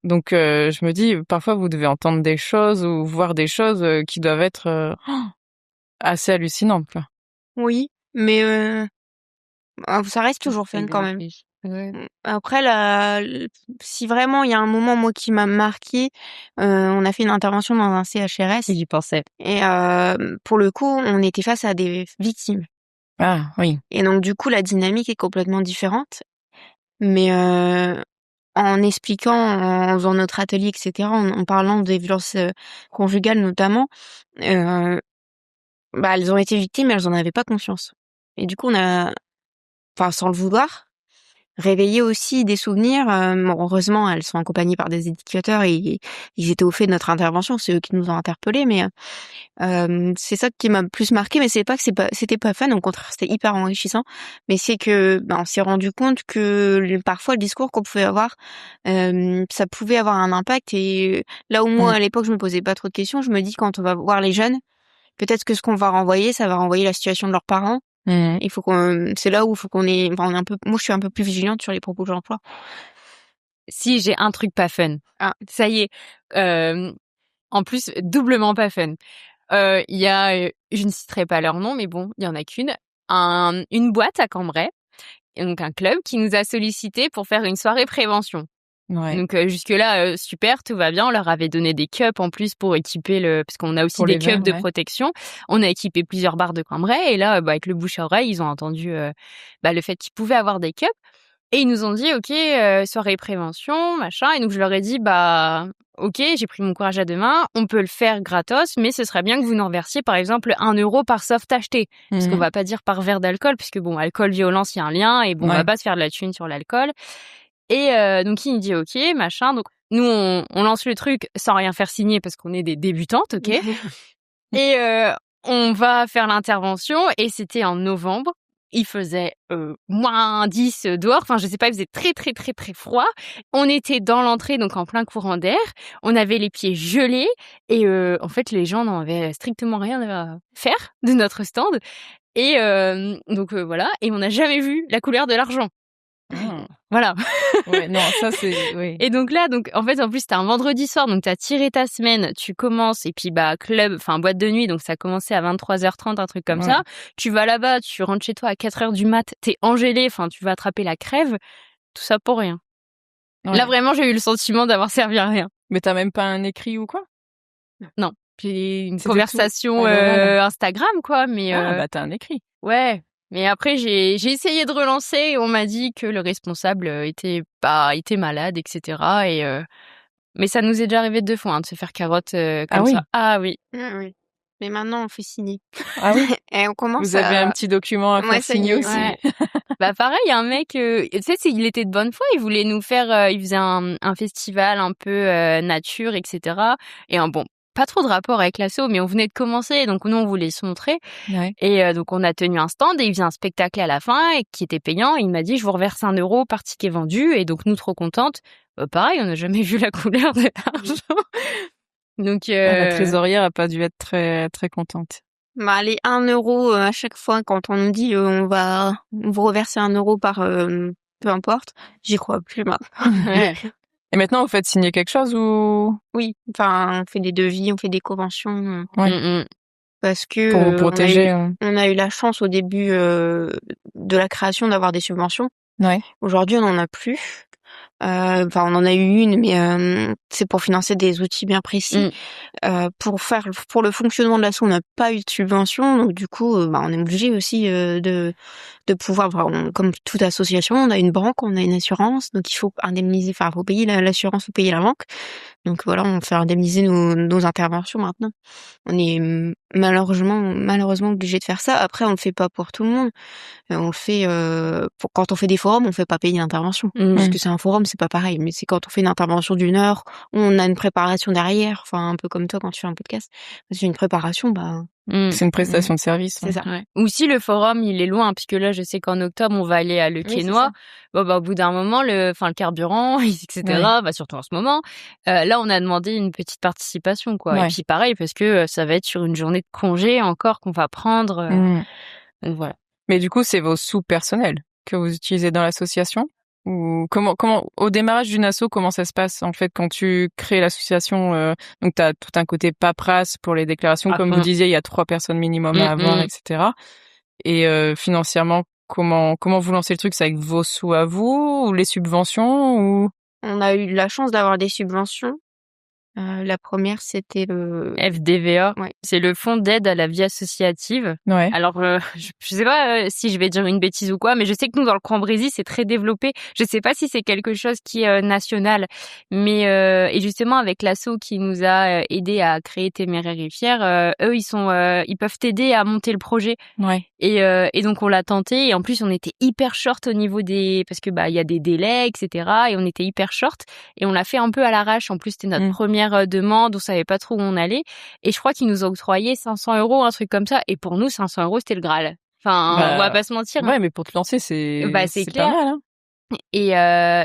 Donc je me dis parfois vous devez entendre des choses ou voir des choses qui doivent être assez hallucinantes, quoi. Oui, mais ça reste toujours fun quand même. Ouais. Après, si vraiment il y a un moment moi qui m'a marqué, on a fait une intervention dans un CHRS J'y pensais. et pour le coup, on était face à des victimes. Ah oui. Et donc du coup, la dynamique est complètement différente. Mais en expliquant, en faisant notre atelier, etc., en parlant des violences conjugales notamment, bah, elles ont été victimes, mais elles en avaient pas conscience. Et du coup, on a, enfin, sans le vouloir, réveillé aussi des souvenirs. Bon, heureusement, elles sont accompagnées par des éducateurs et ils étaient au fait de notre intervention. C'est eux qui nous ont interpellés, mais c'est ça qui m'a le plus marqué. Mais c'est pas que c'était pas fun, au contraire, c'était hyper enrichissant. Mais c'est que, on s'est rendu compte que parfois le discours qu'on pouvait avoir, ça pouvait avoir un impact. Et là où moi, à l'époque, je me posais pas trop de questions, je me dis quand on va voir les jeunes, peut-être que ce qu'on va renvoyer, ça va renvoyer la situation de leurs parents. Il faut c'est là où il faut qu'on ait, enfin, on est un peu, moi je suis un peu plus vigilante sur les propos que j'emploie. Si j'ai un truc pas fun. Ah. Ça y est. En plus, doublement pas fun. Il y a, je ne citerai pas leur nom, mais bon, il y en a qu'une. Une boîte à Cambrai, et donc un club qui nous a sollicité pour faire une soirée prévention. Ouais. Donc jusque-là, super, tout va bien. On leur avait donné des cups en plus pour équiper parce qu'on a aussi Pour des les cups verres, de ouais. protection. On a équipé plusieurs bars de Cambrai et là, avec le bouche à oreille, ils ont entendu le fait qu'ils pouvaient avoir des cups et ils nous ont dit ok, soirée prévention, machin. Et donc je leur ai dit ok, j'ai pris mon courage à deux mains, on peut le faire gratos, mais ce serait bien que vous nous reversiez par exemple 1 € par soft acheté, parce qu'on va pas dire par verre d'alcool, puisque bon, alcool, violence, il y a un lien et bon, on va pas se faire de la thune sur l'alcool. Et donc il nous dit ok, machin. Donc nous on lance le truc sans rien faire signer parce qu'on est des débutantes, ok. Et on va faire l'intervention et c'était en novembre. Il faisait moins 10 dehors. Enfin, je sais pas, il faisait très, très, très, très froid. On était dans l'entrée, donc en plein courant d'air. On avait les pieds gelés. Et en fait, les gens n'en avaient strictement rien à faire de notre stand. Et donc voilà. Et on n'a jamais vu la couleur de l'argent. Voilà. Ouais, non, ça c'est... Oui. Et donc là, en fait, en plus, t'as un vendredi soir, donc t'as tiré ta semaine, tu commences, et puis club, enfin boîte de nuit, donc ça a commencé à 23h30, un truc comme ça. Tu vas là-bas, tu rentres chez toi à 4h du mat, t'es engelé, enfin tu vas attraper la crève, tout ça pour rien. Ouais. Là, vraiment, j'ai eu le sentiment d'avoir servi à rien. Mais t'as même pas un écrit ou quoi? Non. Puis une conversation Instagram, quoi, mais... t'as un écrit. Ouais. Mais après, j'ai essayé de relancer et on m'a dit que le responsable était malade, etc. Mais ça nous est déjà arrivé 2 fois de se faire carotte comme ça. Ah oui. Oui. Mais maintenant, on fait signer. Ah oui. Et on commence. Vous avez un petit document à faire signer aussi. Ouais. Pareil, un mec, tu sais, il était de bonne foi. Il voulait nous faire, il faisait un festival un peu nature, etc. Et bon, pas trop de rapport avec l'asso, mais on venait de commencer, donc nous on voulait se montrer. Ouais. Et donc on a tenu un stand et il faisait un spectacle à la fin et qui était payant. Et il m'a dit je vous reverse 1 euro par ticket vendu. Et donc nous trop contentes. Pareil, on n'a jamais vu la couleur de l'argent. Donc La trésorière a pas dû être très très contente. Bah, les 1 euro à chaque fois quand on nous dit on va vous reverser 1 euro par peu importe, j'y crois plus maintenant. ouais. Et maintenant, vous faites signer quelque chose ou Oui, enfin on fait des devis, on fait des conventions Ouais. parce que pour vous protéger on a eu la chance au début de la création d'avoir des subventions. Ouais. Aujourd'hui, on n'en a plus. Enfin, on en a eu une, mais c'est pour financer des outils bien précis. Pour le fonctionnement de l'asso, on n'a pas eu de subvention, donc du coup, on est obligé aussi de pouvoir, comme toute association, on a une banque, on a une assurance, donc il faut indemniser, enfin, faut payer l'assurance, faut payer la banque. Donc voilà, on fait indemniser nos interventions maintenant. On est malheureusement obligé de faire ça. Après, on le fait pas pour tout le monde. On le fait quand on fait des forums, on fait pas payer l'intervention parce que c'est un forum, c'est pas pareil. Mais c'est quand on fait une intervention d'1 heure, on a une préparation derrière, enfin un peu comme toi quand tu fais un podcast. C'est une préparation, c'est une prestation de service. c'est ça. Ouais. Ou si le forum il est loin, puisque là je sais qu'en octobre on va aller à Le Oui, c'est Quesnoy. ça. Au bout d'un moment le carburant etc. Surtout en ce moment. Là on a demandé une petite participation quoi. Ouais. Et puis pareil parce que ça va être sur une journée de congé encore qu'on va prendre. Donc voilà. Mais du coup, c'est vos sous personnels que vous utilisez dans l'association ou comment au démarrage d'une asso, comment ça se passe en fait quand tu crées l'association donc t'as tout un côté paperasse pour les déclarations, À comme fond. vous disiez, il y a 3 personnes minimum à avoir, etc. Et financièrement, comment vous lancez le truc? C'est avec vos sous à vous ou les subventions ou On a eu la chance d'avoir des subventions. La première, c'était le FDVA, Ouais. c'est le fonds d'aide à la vie associative. Ouais. Alors, je sais pas si je vais dire une bêtise ou quoi, mais je sais que nous, dans le Cambrésis, c'est très développé. Je sais pas si c'est quelque chose qui est national, mais et justement, avec l'asso qui nous a aidé à créer Téméraire et Fier, eux, ils peuvent t'aider à monter le projet. Ouais. Et donc on l'a tenté et en plus on était hyper short au niveau parce que il y a des délais etc. et on était hyper short et on l'a fait un peu à l'arrache. En plus c'était notre première demande, on savait pas trop où on allait et je crois qu'ils nous ont octroyé 500 euros, un truc comme ça, et pour nous 500 euros c'était le Graal. Enfin on va pas se mentir. Ouais, mais pour te lancer c'est C'est pas clair. mal hein.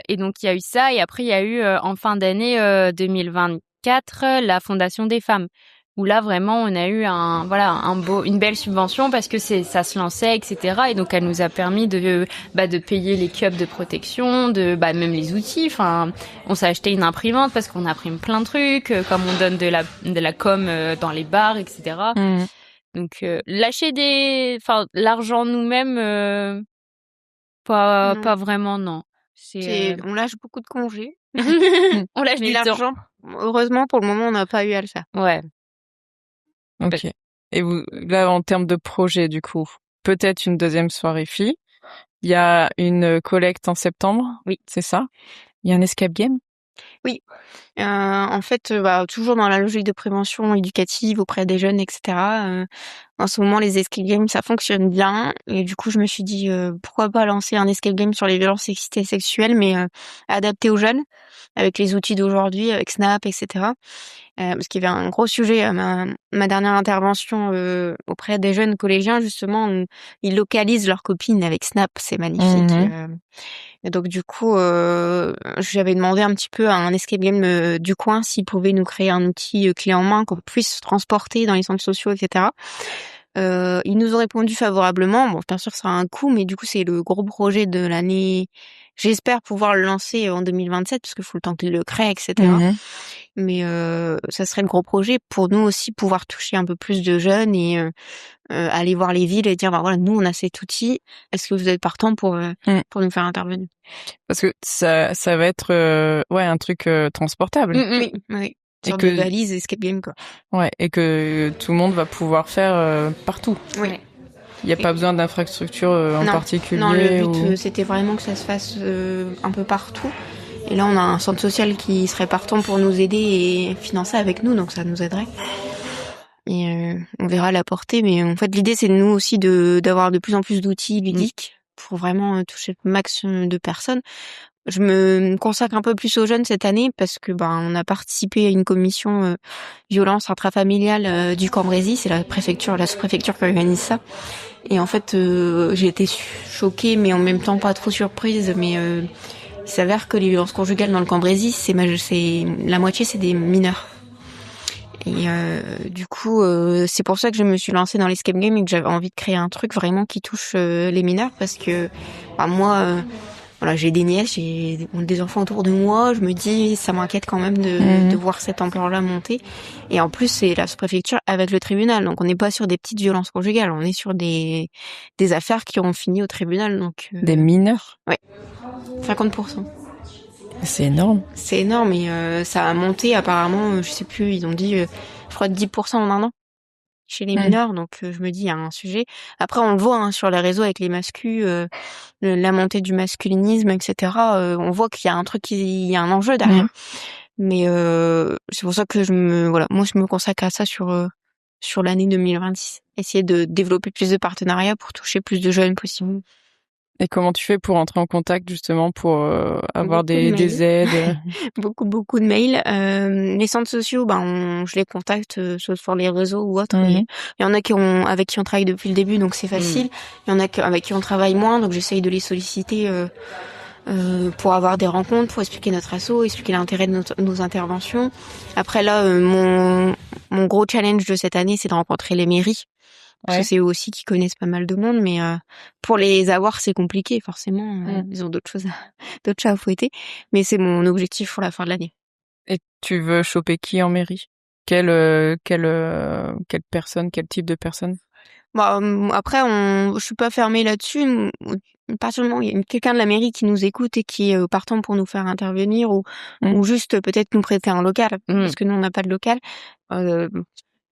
Et donc il y a eu ça et après il y a eu en fin d'année 2024 la Fondation des femmes où là vraiment on a eu une belle subvention parce que ça se lançait etc. Et donc elle nous a permis de payer les cups de protection, même les outils. Enfin on s'est acheté une imprimante parce qu'on imprime plein de trucs, comme on donne de la com dans les bars etc. Donc lâcher l'argent nous-mêmes pas vraiment non. On lâche beaucoup de congés. On lâche Mais du temps. l'argent, heureusement, pour le moment, on n'a pas eu à le faire. Ouais. Ok. Et vous, là, en termes de projet, du coup, peut-être une deuxième soirée filles. Il y a une collecte en septembre. Oui. C'est ça? Il y a un escape game? Oui. En fait, toujours dans la logique de prévention éducative auprès des jeunes, etc. En ce moment, les escape games, ça fonctionne bien. Et du coup, je me suis dit, pourquoi pas lancer un escape game sur les violences sexistes et sexuelles, mais adapté aux jeunes, avec les outils d'aujourd'hui, avec Snap, etc. Parce qu'il y avait un gros sujet à ma dernière intervention auprès des jeunes collégiens, justement, où ils localisent leurs copines avec Snap, c'est magnifique. Et donc du coup, j'avais demandé un petit peu à un escape game du coin s'il pouvait nous créer un outil clé en main qu'on puisse transporter dans les centres sociaux, etc. Ils nous ont répondu favorablement. Bon, bien sûr, ça sera un coût, mais du coup, c'est le gros projet de l'année. J'espère pouvoir le lancer en 2027, parce qu'il faut le temps qu'ils le créent, etc. Mais ça serait le gros projet pour nous aussi, pouvoir toucher un peu plus de jeunes et aller voir les villes et dire, voilà, nous, on a cet outil. Est-ce que vous êtes partant pour nous faire intervenir? Parce que ça va être un truc transportable. Oui. Et Sur des valises escape game, quoi. Ouais, et que tout le monde va pouvoir faire partout. Oui. Il n'y a pas besoin d'infrastructure en particulier. Non, le but, c'était vraiment que ça se fasse un peu partout. Et là, on a un centre social qui serait partant pour nous aider et financer avec nous, donc ça nous aiderait. Et on verra la portée, mais en fait, l'idée, c'est de nous aussi d'avoir de plus en plus d'outils ludiques pour vraiment toucher le max de personnes. je me consacre un peu plus aux jeunes cette année parce que on a participé à une commission violence intrafamiliale du Cambrésis, c'est la sous-préfecture qui organise ça. Et en fait, j'ai été choquée, mais en même temps pas trop surprise. Mais il s'avère que les violences conjugales dans le Cambrésis, c'est la moitié, c'est des mineurs. Et du coup, c'est pour ça que je me suis lancée dans l'escape game et que j'avais envie de créer un truc vraiment qui touche les mineurs, parce que moi, voilà, j'ai des nièces, j'ai des enfants autour de moi. Je me dis, ça m'inquiète quand même de voir cette ampleur-là monter. Et en plus, c'est la sous-préfecture avec le tribunal, donc on n'est pas sur des petites violences conjugales, on est sur des affaires qui ont fini au tribunal. Donc Des mineurs. Ouais, 50%. C'est énorme. C'est énorme, et ça a monté apparemment, je sais plus, ils ont dit, je crois 10% en un an chez les mineurs, donc je me dis, il y a un sujet. Après, on le voit sur les réseaux avec les mascus, la montée du masculinisme, etc. On voit qu'il y a un truc, il y a un enjeu derrière. Mais c'est pour ça que moi je me consacre à ça sur l'année 2026. Essayer de développer plus de partenariats pour toucher plus de jeunes possible. Et comment tu fais pour entrer en contact justement pour avoir des aides? Beaucoup de mails. Les centres sociaux, je les contacte soit sur les réseaux ou autre. Il y en a avec qui on travaille depuis le début, donc c'est facile. Il y en a avec qui on travaille moins, donc j'essaye de les solliciter pour avoir des rencontres, pour expliquer notre asso, expliquer l'intérêt de nos interventions. Après là, mon gros challenge de cette année, c'est de rencontrer les mairies. Parce que c'est eux aussi qui connaissent pas mal de monde, mais pour les avoir, c'est compliqué, forcément. Ils ont d'autres chats à fouetter. Mais c'est mon objectif pour la fin de l'année. Et tu veux choper qui en mairie? Quelle personne, quel type de personne? Après, je suis pas fermée là-dessus. À partir du moment où il y a quelqu'un de la mairie qui nous écoute et qui est partant pour nous faire intervenir, ou juste peut-être nous prêter un local, parce que nous on n'a pas de local.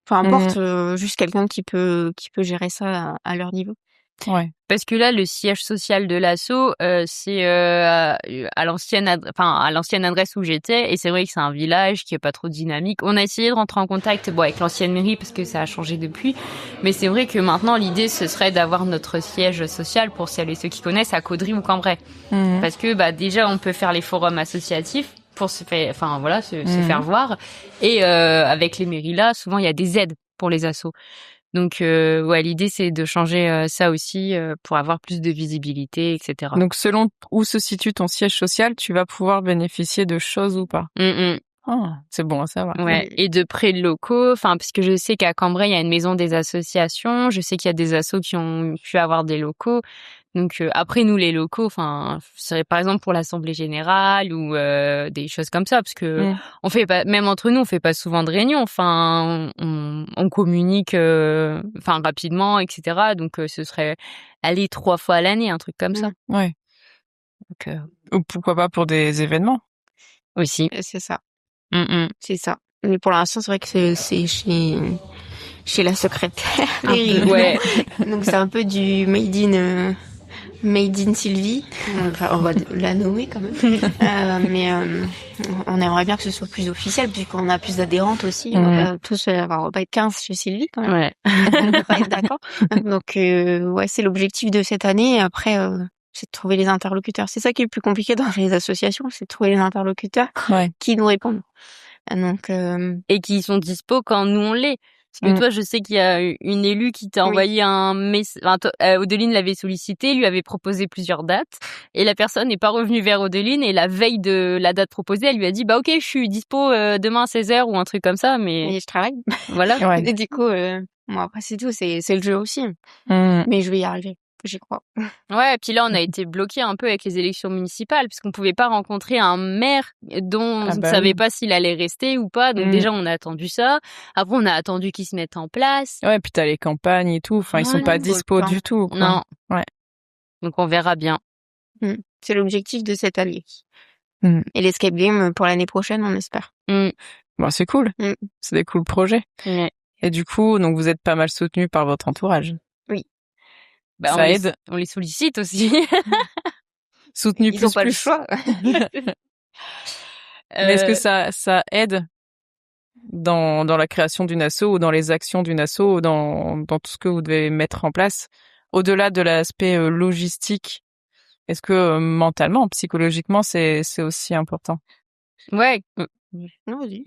Peu importe, juste quelqu'un qui peut gérer ça à leur niveau. Ouais. Parce que là, le siège social de l'asso, c'est à l'ancienne adresse où j'étais, et c'est vrai que c'est un village qui est pas trop dynamique. On a essayé de rentrer en contact, avec l'ancienne mairie parce que ça a changé depuis, mais c'est vrai que maintenant l'idée ce serait d'avoir notre siège social, pour celles et ceux qui connaissent, à Caudry ou Cambrai, parce que déjà on peut faire les forums associatifs pour se faire voir, et avec les mairies là, souvent il y a des aides pour les assos. Donc l'idée c'est de changer ça aussi pour avoir plus de visibilité, etc. Donc selon où se situe ton siège social, tu vas pouvoir bénéficier de choses ou pas. C'est bon à savoir. Ouais, et de prêts locaux, parce que je sais qu'à Cambrai il y a une maison des associations, je sais qu'il y a des assos qui ont pu avoir des locaux. Donc après nous les locaux, ce serait par exemple pour l'assemblée générale ou des choses comme ça, parce que on fait pas, même entre nous on fait pas souvent de réunions, on communique rapidement, etc. Donc ce serait aller 3 fois à l'année, un truc comme ça. Ouais. Donc, ou pourquoi pas pour des événements aussi. C'est ça. C'est ça. Mais pour l'instant c'est vrai que c'est chez la secrétaire. Ouais. Donc c'est un peu du Made in Sylvie, on va la nommer quand même. Mais on aimerait bien que ce soit plus officiel, puisqu'on a plus d'adhérentes aussi. On va pas être 15 chez Sylvie quand même. Ouais. On va pas être d'accord. Donc c'est l'objectif de cette année. Après, c'est de trouver les interlocuteurs. C'est ça qui est le plus compliqué dans les associations, c'est de trouver les interlocuteurs qui nous répondent. Donc et qui sont dispo quand nous on l'est. Parce que toi, je sais qu'il y a une élue qui t'a envoyé un message. Odeline l'avait sollicité, lui avait proposé plusieurs dates, et la personne n'est pas revenue vers Odeline, et la veille de la date proposée, elle lui a dit ok, je suis dispo demain à 16h ou un truc comme ça, mais et je travaille. Voilà. Et du coup, après c'est tout, c'est le jeu aussi. Mais je vais y arriver. J'y crois. Ouais, et puis là, on a été bloqué un peu avec les élections municipales, parce qu'on pouvait pas rencontrer un maire dont on ne savait pas s'il allait rester ou pas. Donc déjà, on a attendu ça. Après, on a attendu qu'ils se mettent en place. Ouais, puis t'as les campagnes et tout. Ils sont pas dispo du tout, quoi. Non. Ouais. Donc on verra bien. C'est l'objectif de cette année. Et l'escape game pour l'année prochaine, on espère. Bon, c'est cool. C'est des cool projets. Ouais. Et du coup, donc vous êtes pas mal soutenu par votre entourage. Oui. Ça aide. On les sollicite aussi. Soutenu Ils ont pas le choix. Mais est-ce que ça aide dans la création d'une asso, ou dans les actions d'une asso, ou dans tout ce que vous devez mettre en place, au-delà de l'aspect logistique est-ce que mentalement, psychologiquement, c'est aussi important? Ouais. Non, vas-y.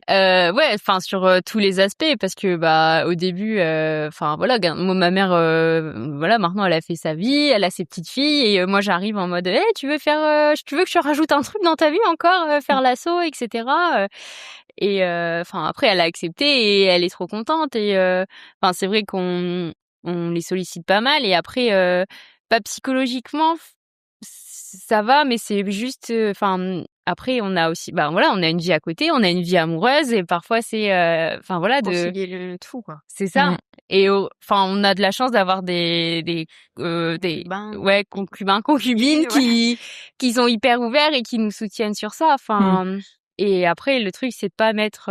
Ouais, enfin sur tous les aspects parce que bah au début enfin voilà, moi ma mère voilà, maintenant elle a fait sa vie, elle a ses petites filles et moi j'arrive en mode tu veux que je te rajoute un truc dans ta vie encore, faire l'assaut etc. Et enfin après elle a accepté et elle est trop contente et enfin c'est vrai qu'on les sollicite pas mal et après pas psychologiquement ça va mais c'est juste enfin après on a aussi bah voilà, on a une vie à côté, on a une vie amoureuse et parfois c'est enfin voilà Concilier le tout, quoi. c'est ça. Mmh. Et enfin on a de la chance d'avoir des Ben, ouais concubins concubines ouais. qui sont hyper ouverts et qui nous soutiennent sur ça. Enfin et après le truc c'est de pas mettre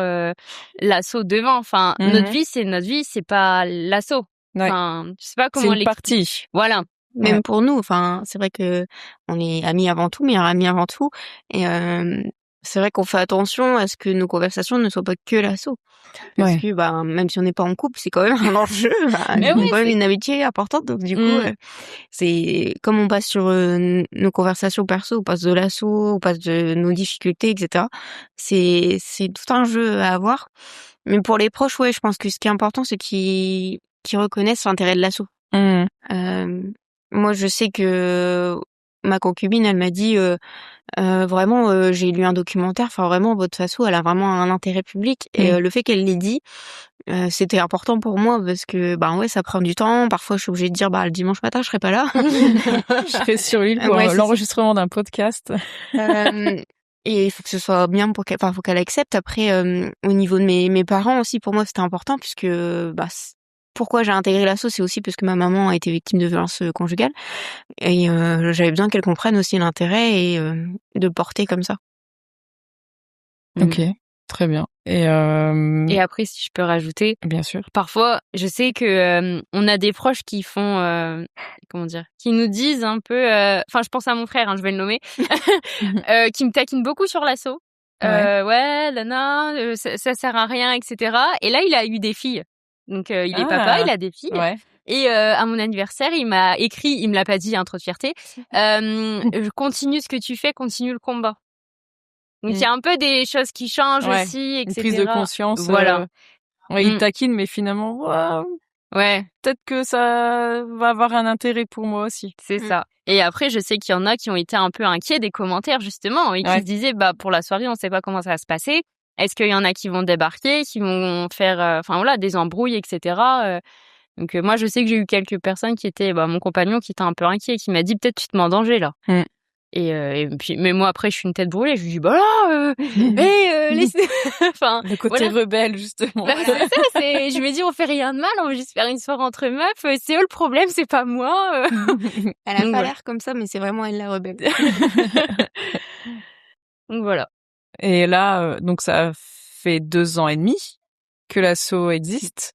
l'assaut devant. Enfin notre vie, c'est pas l'assaut. Ouais. Enfin je sais pas C'est comment une partie. voilà. Même Ouais. pour nous, enfin, c'est vrai que on est amis avant tout, meilleurs amis avant tout et c'est vrai qu'on fait attention à ce que nos conversations ne soient pas que l'assaut. Parce Ouais. que, bah, même si on n'est pas en couple, c'est quand même un enjeu, bah, Mais on ouais, a quand même c'est une amitié importante donc du coup, c'est comme on passe sur, nos conversations perso, on passe de l'assaut, on passe de nos difficultés et cetera. C'est tout un jeu à avoir. Mais pour les proches, ouais, je pense que ce qui est important, c'est qu'ils reconnaissent l'intérêt de l'assaut. Mmh. Moi, je sais que ma concubine, elle m'a dit vraiment, j'ai lu un documentaire. Enfin, vraiment, votre asso, elle a vraiment un intérêt public. Et le fait qu'elle l'ait dit, c'était important pour moi parce que, ben ouais, ça prend du temps. Parfois, je suis obligée de dire, bah le dimanche matin, je serai pas là. Je serai sur l'île pour Ouais, c'est ça. l'enregistrement d'un podcast. Et il faut que ce soit bien pour enfin, faut qu'elle accepte. Après, au niveau de mes parents aussi, pour moi, c'était important puisque, bah, pourquoi j'ai intégré l'asso, c'est aussi parce que ma maman a été victime de violences conjugales et j'avais besoin qu'elle comprenne aussi l'intérêt et de porter comme ça. OK, très bien. Et Et après si je peux rajouter, bien sûr. parfois, je sais que on a des proches qui font comment dire, qui nous disent un peu, enfin je pense à mon frère, hein, je vais le nommer, qui me taquine beaucoup sur l'assaut. Ouais. Ouais, nana, ça sert à rien, etc. Et là, il a eu des filles, donc il est papa, il Ah! a des filles. Ouais. Et à mon anniversaire, il m'a écrit, il me l'a pas dit, hein, trop de fierté. Continue ce que tu fais, continue le combat. Donc il y a un peu des choses qui changent Ouais. aussi, Une etc. prise de conscience. Voilà. Ouais, il taquine, mais finalement, waouh, Ouais. peut-être que ça va avoir un intérêt pour moi aussi. C'est ça. Et après, je sais qu'il y en a qui ont été un peu inquiets des commentaires, justement, et qui Ouais. se disaient, bah, pour la soirée, on sait pas comment ça va se passer. Est-ce qu'il y en a qui vont débarquer, qui vont faire, enfin voilà, des embrouilles, etc. Donc moi, je sais que j'ai eu quelques personnes qui étaient, bah, mon compagnon qui était un peu inquiet, qui m'a dit, peut-être tu te mets en danger là. Et puis, mais moi après, je suis une tête brûlée. Je lui dis, bah là, laisse, enfin, Le côté voilà. rebelle, justement. Bah, c'est ça, je me dis, on fait rien de mal, on va juste faire une soirée entre meufs, c'est eux le problème, c'est pas moi. Elle a Donc pas voilà. l'air comme ça, mais c'est vraiment elle la rebelle. Donc voilà. Et là, donc ça fait 2 ans et demi que l'asso existe.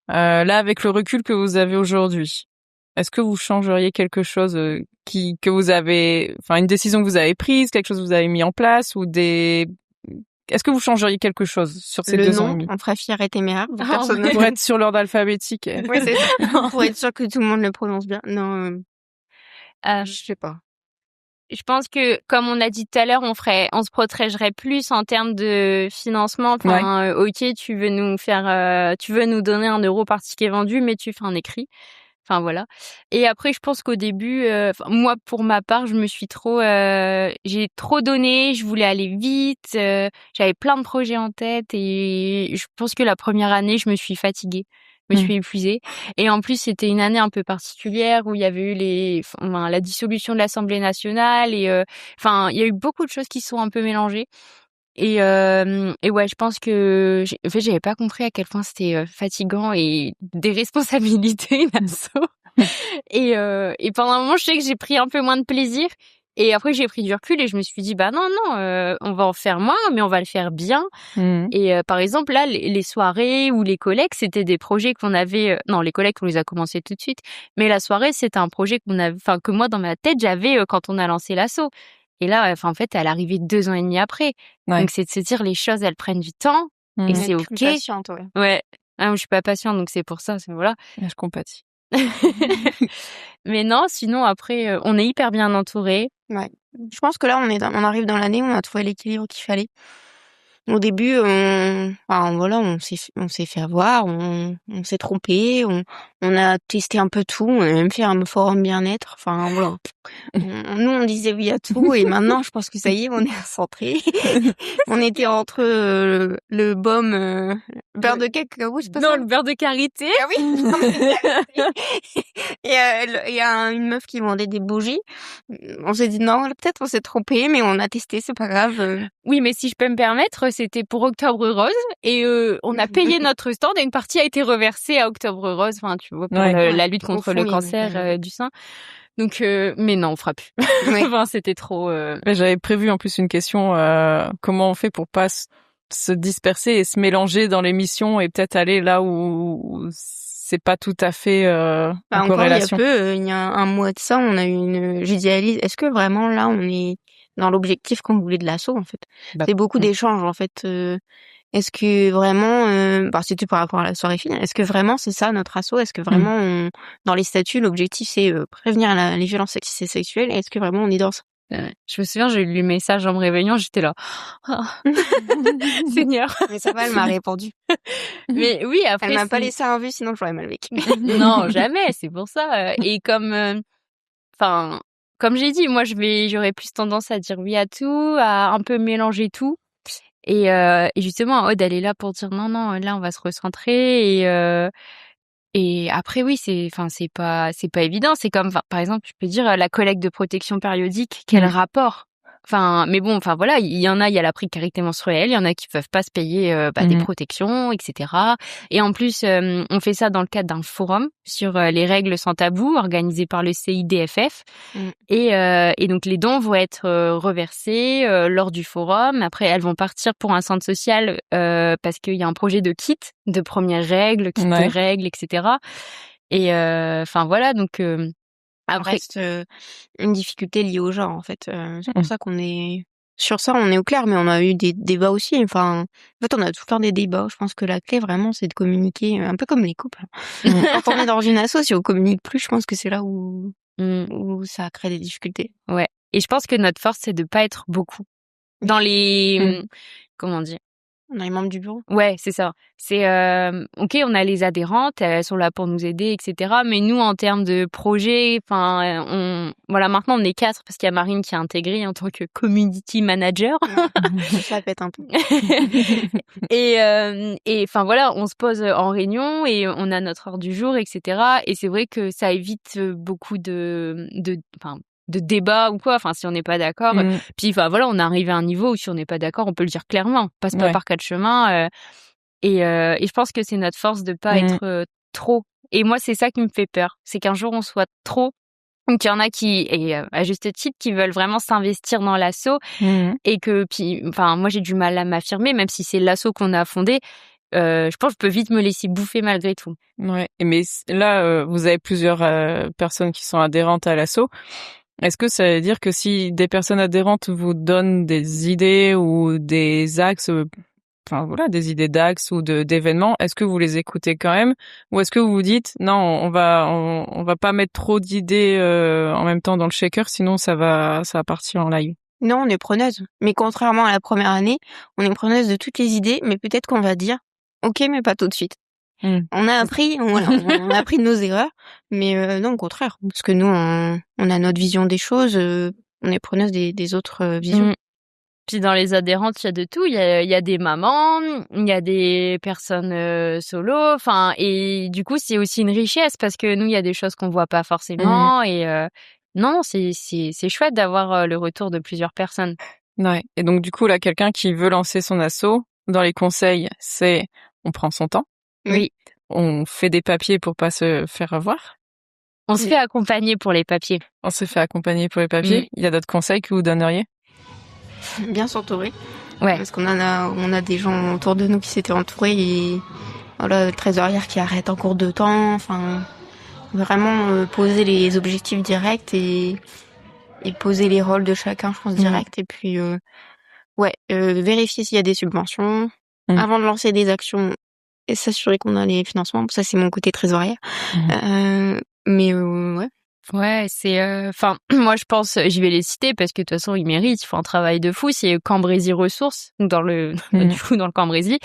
Là, avec le recul que vous avez aujourd'hui, est-ce que vous changeriez quelque chose que vous avez, enfin une décision que vous avez prise, quelque chose que vous avez mis en place ou est-ce que vous changeriez quelque chose sur ces Le 2 ans et nom, demi on fera fier et téméraire. Ah, Personne ouais. pour être sur l'ordre alphabétique? Ouais, c'est ça. Pour être sûr que tout le monde le prononce bien. Non, Euh, je sais pas. je pense que, comme on a dit tout à l'heure, on se protégerait plus en termes de financement. Enfin, ok, tu veux nous donner 1 euro par ticket vendu, mais tu fais un écrit. Enfin voilà. Et après, je pense qu'au début, moi, pour ma part, j'ai trop donné. Je voulais aller vite. J'avais plein de projets en tête et je pense que la première année, je me suis fatiguée. Je me suis épuisée. Et en plus, c'était une année un peu particulière où il y avait eu la dissolution de l'Assemblée nationale et enfin, il y a eu beaucoup de choses qui se sont un peu mélangées. Et ouais, je pense que en fait, j'avais pas compris à quel point c'était fatigant et des responsabilités, une asso. Et pendant un moment, je sais que j'ai pris un peu moins de plaisir. Et après, j'ai pris du recul et je me suis dit, bah non, on va en faire moins, mais on va le faire bien. Et par exemple, là, les soirées ou les collectes, c'était des projets qu'on avait. Non, les collectes, on les a commencés tout de suite. Mais la soirée, c'était un projet que moi, dans ma tête, j'avais quand on a lancé l'asso. Et là, en fait, elle est arrivée 2 ans et demi après. Ouais. Donc, c'est de se dire, les choses, elles prennent du temps et c'est Être plus ok. patiente, ouais. Ouais. Ah, moi, je suis pas patiente, donc c'est pour ça. Voilà. Je compatis. Mais non, sinon après, on est hyper bien entourés. Ouais. Je pense que là, on arrive dans l'année, on a trouvé l'équilibre qu'il fallait. Au début, on s'est fait avoir, on s'est trompé, on a testé un peu tout, on a même fait un forum bien-être. Enfin voilà, nous on disait oui à tout et maintenant je pense que ça y est, on est recentré. On était entre le baume, beurre de cacao, c'est pas Non, ça? le beurre de karité. Ah oui. Et il y a une meuf qui vendait des bougies. On s'est dit non, peut-être on s'est trompé, mais on a testé, c'est pas grave. Oui, mais si je peux me permettre, c'était pour Octobre Rose et on a payé notre stand et une partie a été reversée à Octobre Rose, enfin tu vois, pour Ouais. la lutte Au contre fond, le il y cancer avait- du sein. Donc, mais non, on fera plus. Ouais. Enfin, c'était trop. Mais j'avais prévu en plus une question, comment on fait pour pas se disperser et se mélanger dans l'émission et peut-être aller là où c'est pas tout à fait en Encore il y a corrélation. peu, il y a un mois de ça, on a eu j'ai dit à Alice, est-ce que vraiment là on est dans l'objectif qu'on voulait de l'assaut en fait? Bah, C'est beaucoup d'échanges en fait. Est-ce que vraiment, c'était par rapport à la soirée finale, est-ce que vraiment c'est ça notre assaut? Est-ce que vraiment dans les statuts l'objectif c'est prévenir les violences sexistes et sexuelles? Est-ce que vraiment on est dans ça? Je me souviens, j'ai lu le message en me réveillant, j'étais là, Ah, Seigneur. Mais ça va, elle m'a répondu. Mais oui, après. Elle m'a pas laissé un vu, sinon j'aurais mal vécu. Non, jamais, c'est pour ça. Et enfin, comme j'ai dit, moi j'aurais plus tendance à dire oui à tout, à un peu mélanger tout. Et justement, Aude, elle est là pour dire non, non, là on va se recentrer. Et après oui, c'est pas évident. C'est comme, par exemple, je peux dire la collecte de protection périodique, quel rapport? Enfin, mais bon, enfin voilà, il y a la précarité menstruelle, il y en a qui peuvent pas se payer des protections, etc. Et en plus, on fait ça dans le cadre d'un forum sur les règles sans tabou organisé par le CIDFF. Et donc les dons vont être reversés lors du forum. Après, elles vont partir pour un centre social parce qu'il y a un projet de kit de premières règles, kit de règles, etc. Et enfin voilà, donc après reste une difficulté liée au genre en fait. C'est pour ça qu'on est sur ça, on est au clair, mais on a eu des débats aussi. Enfin, en fait, on a tout le temps des débats. Je pense que la clé vraiment, c'est de communiquer, un peu comme les couples. Quand on est dans une asso, si on communique plus, je pense que c'est là où ça crée des difficultés. Ouais. Et je pense que notre force, c'est de pas être beaucoup dans les comment dire. On a les membres du bureau. Ouais, c'est ça. C'est ok, on a les adhérentes, elles sont là pour nous aider, etc. Mais nous, en termes de projet, enfin, voilà, maintenant on est 4 parce qu'il y a Marine qui a intégré en tant que community manager. Ça pète un peu. Et enfin voilà, on se pose en réunion et on a notre heure du jour, etc. Et c'est vrai que ça évite beaucoup de débat ou quoi, enfin si on n'est pas d'accord. Puis enfin voilà, on est arrivé à un niveau où si on n'est pas d'accord, on peut le dire clairement, on passe pas par quatre chemins. Et je pense que c'est notre force de pas être trop. Et moi c'est ça qui me fait peur, c'est qu'un jour on soit trop. Donc il y en a qui, et à juste titre, qui veulent vraiment s'investir dans l'asso et que puis enfin moi j'ai du mal à m'affirmer, même si c'est l'asso qu'on a fondé. Je pense que je peux vite me laisser bouffer malgré tout. Ouais. Mais là, vous avez plusieurs personnes qui sont adhérentes à l'asso. Est-ce que ça veut dire que si des personnes adhérentes vous donnent des idées ou des axes, enfin voilà, des idées d'axes ou d'événements, est-ce que vous les écoutez quand même, ou est-ce que vous vous dites non, on va pas mettre trop d'idées en même temps dans le shaker, sinon ça va partir en live? Non, on est preneuse. Mais contrairement à la première année, on est preneuse de toutes les idées, mais peut-être qu'on va dire ok, mais pas tout de suite. On a appris, on a appris de nos erreurs, mais non, au contraire, parce que nous, on a notre vision des choses, on est preneuse des autres visions. Puis dans les adhérentes, il y a de tout. Il y a des mamans, il y a des personnes solo. Enfin, et du coup, c'est aussi une richesse parce que nous, il y a des choses qu'on voit pas forcément. Et non, c'est chouette d'avoir le retour de plusieurs personnes. Ouais. Et donc du coup, là, quelqu'un qui veut lancer son asso, dans les conseils, c'est on prend son temps. Oui. On fait des papiers pour pas se faire avoir. On se fait accompagner pour les papiers. On se fait accompagner pour les papiers. Il y a d'autres conseils que vous donneriez? Bien s'entourer. Ouais. Parce qu'on on a des gens autour de nous qui s'étaient entourés et voilà, le trésorière qui arrête en cours de temps. Enfin, vraiment poser les objectifs directs et poser les rôles de chacun, je pense, direct. Et puis, vérifier s'il y a des subventions. Avant de lancer des actions, s'assurer qu'on a les financements. Ça, c'est mon côté trésorière. Mais ouais. Ouais, c'est enfin moi je pense je vais les citer parce que de toute façon ils méritent, ils font un travail de fou, c'est Cambrésis Ressources dans le du coup dans le Cambrésis